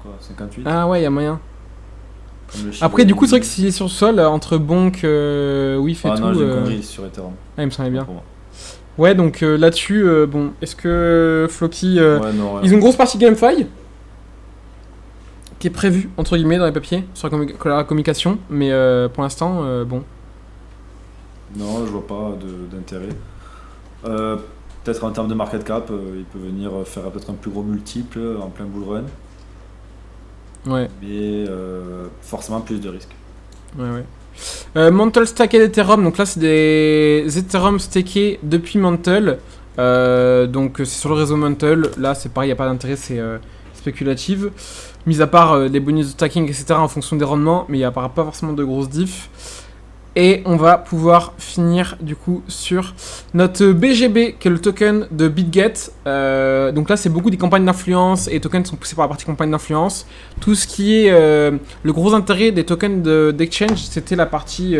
Quoi, 58 Ah ouais, il y a moyen. comme le Shiba Après, du coup, Inu. c'est vrai que s'il est sur le sol, entre Bonk, WIF et Ah tout. non, j'ai une connerie sur Ethereum. Ah, il me semblait bien. Pour moi. Ouais, donc là-dessus, bon, est-ce que Floki. Ouais, non, Ils ont une grosse partie GameFi qui est prévue, entre guillemets, dans les papiers, sur la communication, mais pour l'instant, bon. non, je vois pas d'intérêt. Euh, Peut-être en termes de market cap, il peut venir faire peut-être un plus gros multiple en plein bull run, Ouais, mais forcément plus de risques. ouais. Mantle Stacked Ethereum, donc là, c'est des Ethereum stakés depuis Mantle. Donc c'est sur le réseau Mantle. Là, c'est pareil, il n'y a pas d'intérêt, c'est spéculative. Mis à part les bonus de stacking, etc., en fonction des rendements, mais il n'y a pas forcément de grosses diffs. Et on va pouvoir finir du coup sur notre BGB, qui est le token de BitGet. Donc là, c'est beaucoup des campagnes d'influence et les tokens sont poussés par la partie campagne d'influence. Tout ce qui est le gros intérêt des tokens d'exchange, c'était la partie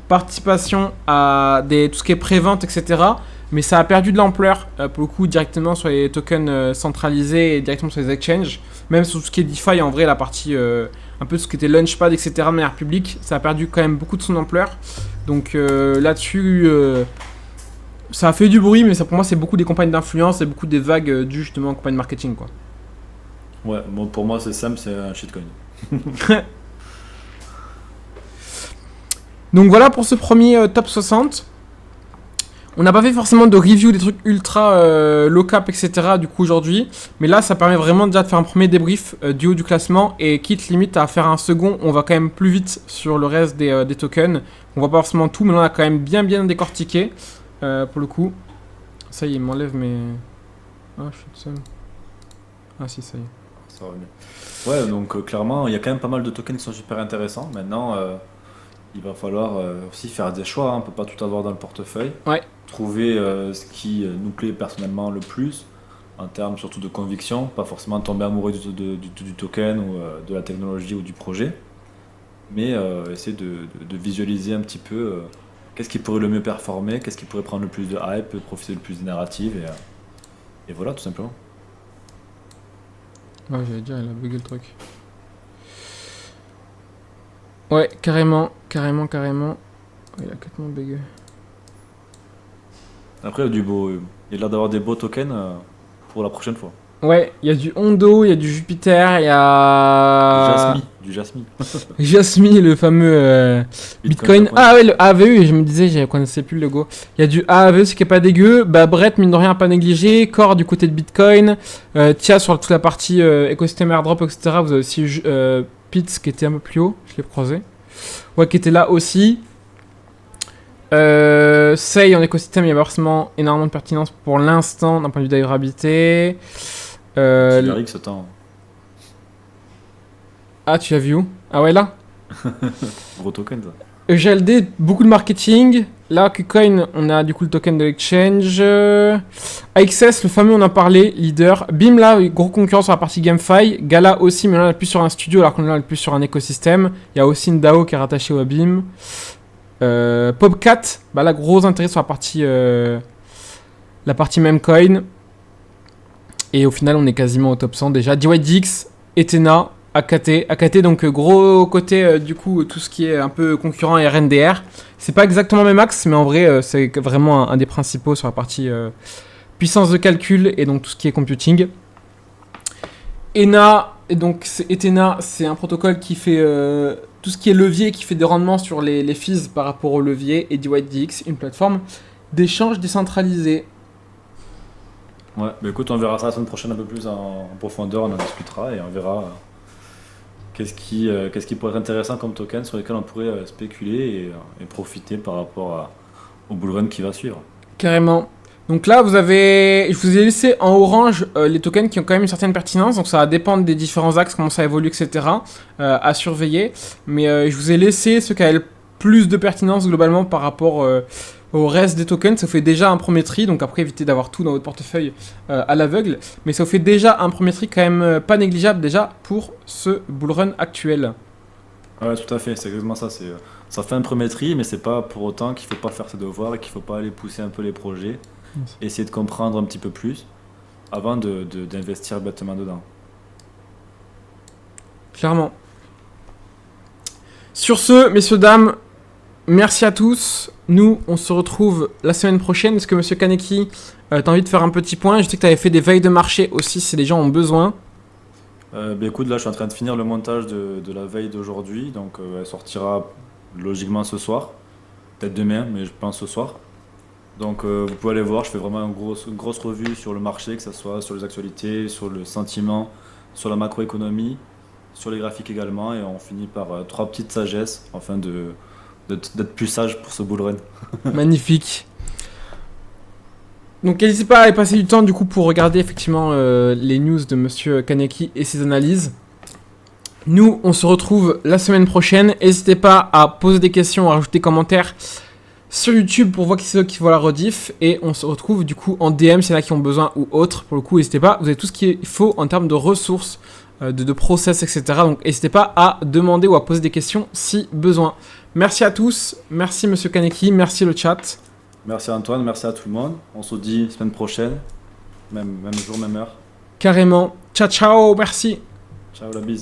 participation à tout ce qui est pré-vente, etc. Mais ça a perdu de l'ampleur pour le coup directement sur les tokens centralisés et directement sur les exchanges. Même sur tout ce qui est DeFi, en vrai, la partie un peu tout ce qui était Launchpad, etc. de manière publique, ça a perdu quand même beaucoup de son ampleur. Donc là-dessus, ça a fait du bruit, mais ça, pour moi, c'est beaucoup des campagnes d'influence et beaucoup des vagues dues justement en campagne marketing, quoi. Ouais, bon, pour moi c'est simple, c'est un shitcoin. Donc voilà pour ce premier top 60. On n'a pas fait forcément de review des trucs ultra low cap, etc. du coup aujourd'hui. Mais là, ça permet vraiment déjà de faire un premier débrief du haut du classement. Et quitte limite à faire un second, on va quand même plus vite sur le reste des tokens. On voit pas forcément tout, mais on a quand même bien décortiqué pour le coup. Ça y est, il m'enlève mes... Ah, je suis tout seul. Ah si, ça y est. Ça revient. Ouais, donc clairement, il y a quand même pas mal de tokens qui sont super intéressants. Maintenant, il va falloir aussi faire des choix, hein. On peut pas tout avoir dans le portefeuille. Ouais. Trouver ce qui nous plaît personnellement le plus en termes surtout de conviction, pas forcément tomber amoureux du token ou de la technologie ou du projet, mais essayer de visualiser un petit peu qu'est-ce qui pourrait le mieux performer, qu'est-ce qui pourrait prendre le plus de hype, profiter le plus des narratives, et voilà, tout simplement. Ouais, j'allais dire, il a bugué le truc. Ouais, carrément. Il a complètement bugué. Après, il y a l'air d'avoir des beaux tokens pour la prochaine fois. Ouais, il y a du Hondo, il y a du Jupiter, il y a... Du Jasmine. Jasmine, le fameux Bitcoin. Ah ouais, le AAVE, je me disais, je connaissais plus le logo. Il y a du AAVE, ce qui est pas dégueu. Bah, Brett, mine de rien, pas négligé. Core du côté de Bitcoin. Tia sur toute la partie écosystème airdrop, etc. Vous avez aussi Pitts qui était un peu plus haut, je l'ai croisé. Ouais, qui était là aussi. Sei en écosystème, il y a forcément énormément de pertinence pour l'instant d'un point de vue de durabilité. X attends. Ah, tu l'as vu où? Ah ouais, là? Gros token ça. EGLD, beaucoup de marketing. Là, KuCoin, on a du coup le token de l'exchange. AXS, le fameux, on en a parlé, leader. BIM, là, gros concurrent sur la partie GameFi. Gala aussi, mais là, on est plus sur un studio, alors qu'on est plus sur un écosystème. Il y a aussi une DAO qui est rattachée au BIM. Popcat, bah là, gros intérêt sur la partie Memcoin. Et au final, on est quasiment au top 100 déjà. DYDX, Ethena, AKT, donc gros côté du coup tout ce qui est un peu concurrent et RNDR. C'est pas exactement mes max, mais en vrai c'est vraiment un des principaux sur la partie puissance de calcul et donc tout ce qui est computing. ENA, et donc Ethena, c'est un protocole qui fait tout ce qui est levier, qui fait des rendements sur les fees par rapport au levier, et DYDX, une plateforme d'échange décentralisé. Ouais, bah écoute, on verra ça la semaine prochaine un peu plus en profondeur, on en discutera et on verra qu'est-ce qui pourrait être intéressant comme token sur lesquels on pourrait spéculer et profiter par rapport au bull run qui va suivre. Carrément. Donc là, je vous ai laissé en orange les tokens qui ont quand même une certaine pertinence, donc ça va dépendre des différents axes, comment ça évolue, etc. À surveiller. Mais je vous ai laissé ceux qui avaient le plus de pertinence globalement par rapport au reste des tokens. Ça vous fait déjà un premier tri, donc après évitez d'avoir tout dans votre portefeuille à l'aveugle. Mais ça vous fait déjà un premier tri quand même pas négligeable déjà pour ce bull run actuel. Ouais, tout à fait, c'est exactement ça. Ça fait un premier tri, mais c'est pas pour autant qu'il faut pas faire ses devoirs et qu'il faut pas aller pousser un peu les projets. Essayer de comprendre un petit peu plus avant d'investir bêtement dedans. Clairement. Sur ce, messieurs, dames, merci à tous. Nous, on se retrouve la semaine prochaine. Est-ce que monsieur Kaneki, t'as envie de faire un petit point? Je sais que tu avais fait des veilles de marché aussi si les gens ont besoin. Écoute, là je suis en train de finir le montage de la veille d'aujourd'hui, donc elle sortira logiquement ce soir, peut-être demain, mais je pense ce soir. Donc vous pouvez aller voir, je fais vraiment une grosse revue sur le marché, que ce soit sur les actualités, sur le sentiment, sur la macroéconomie, sur les graphiques également, et on finit par 3 petites sagesses, afin d'être plus sage pour ce bull run. Magnifique. Donc n'hésitez pas à aller passer du temps du coup pour regarder effectivement les news de monsieur Kaneki et ses analyses. Nous, on se retrouve la semaine prochaine. N'hésitez pas à poser des questions, à rajouter des commentaires sur YouTube pour voir qui c'est qui voit la rediff, et on se retrouve du coup en DM s'il y en a qui ont besoin ou autre. Pour le coup, n'hésitez pas, vous avez tout ce qu'il faut en termes de ressources, de process, etc. Donc n'hésitez pas à demander ou à poser des questions si besoin. Merci à tous, merci monsieur Kaneki, merci le chat. Merci Antoine, merci à tout le monde. On se dit semaine prochaine, même jour, même heure. Carrément. Ciao, ciao, merci. Ciao, la bise.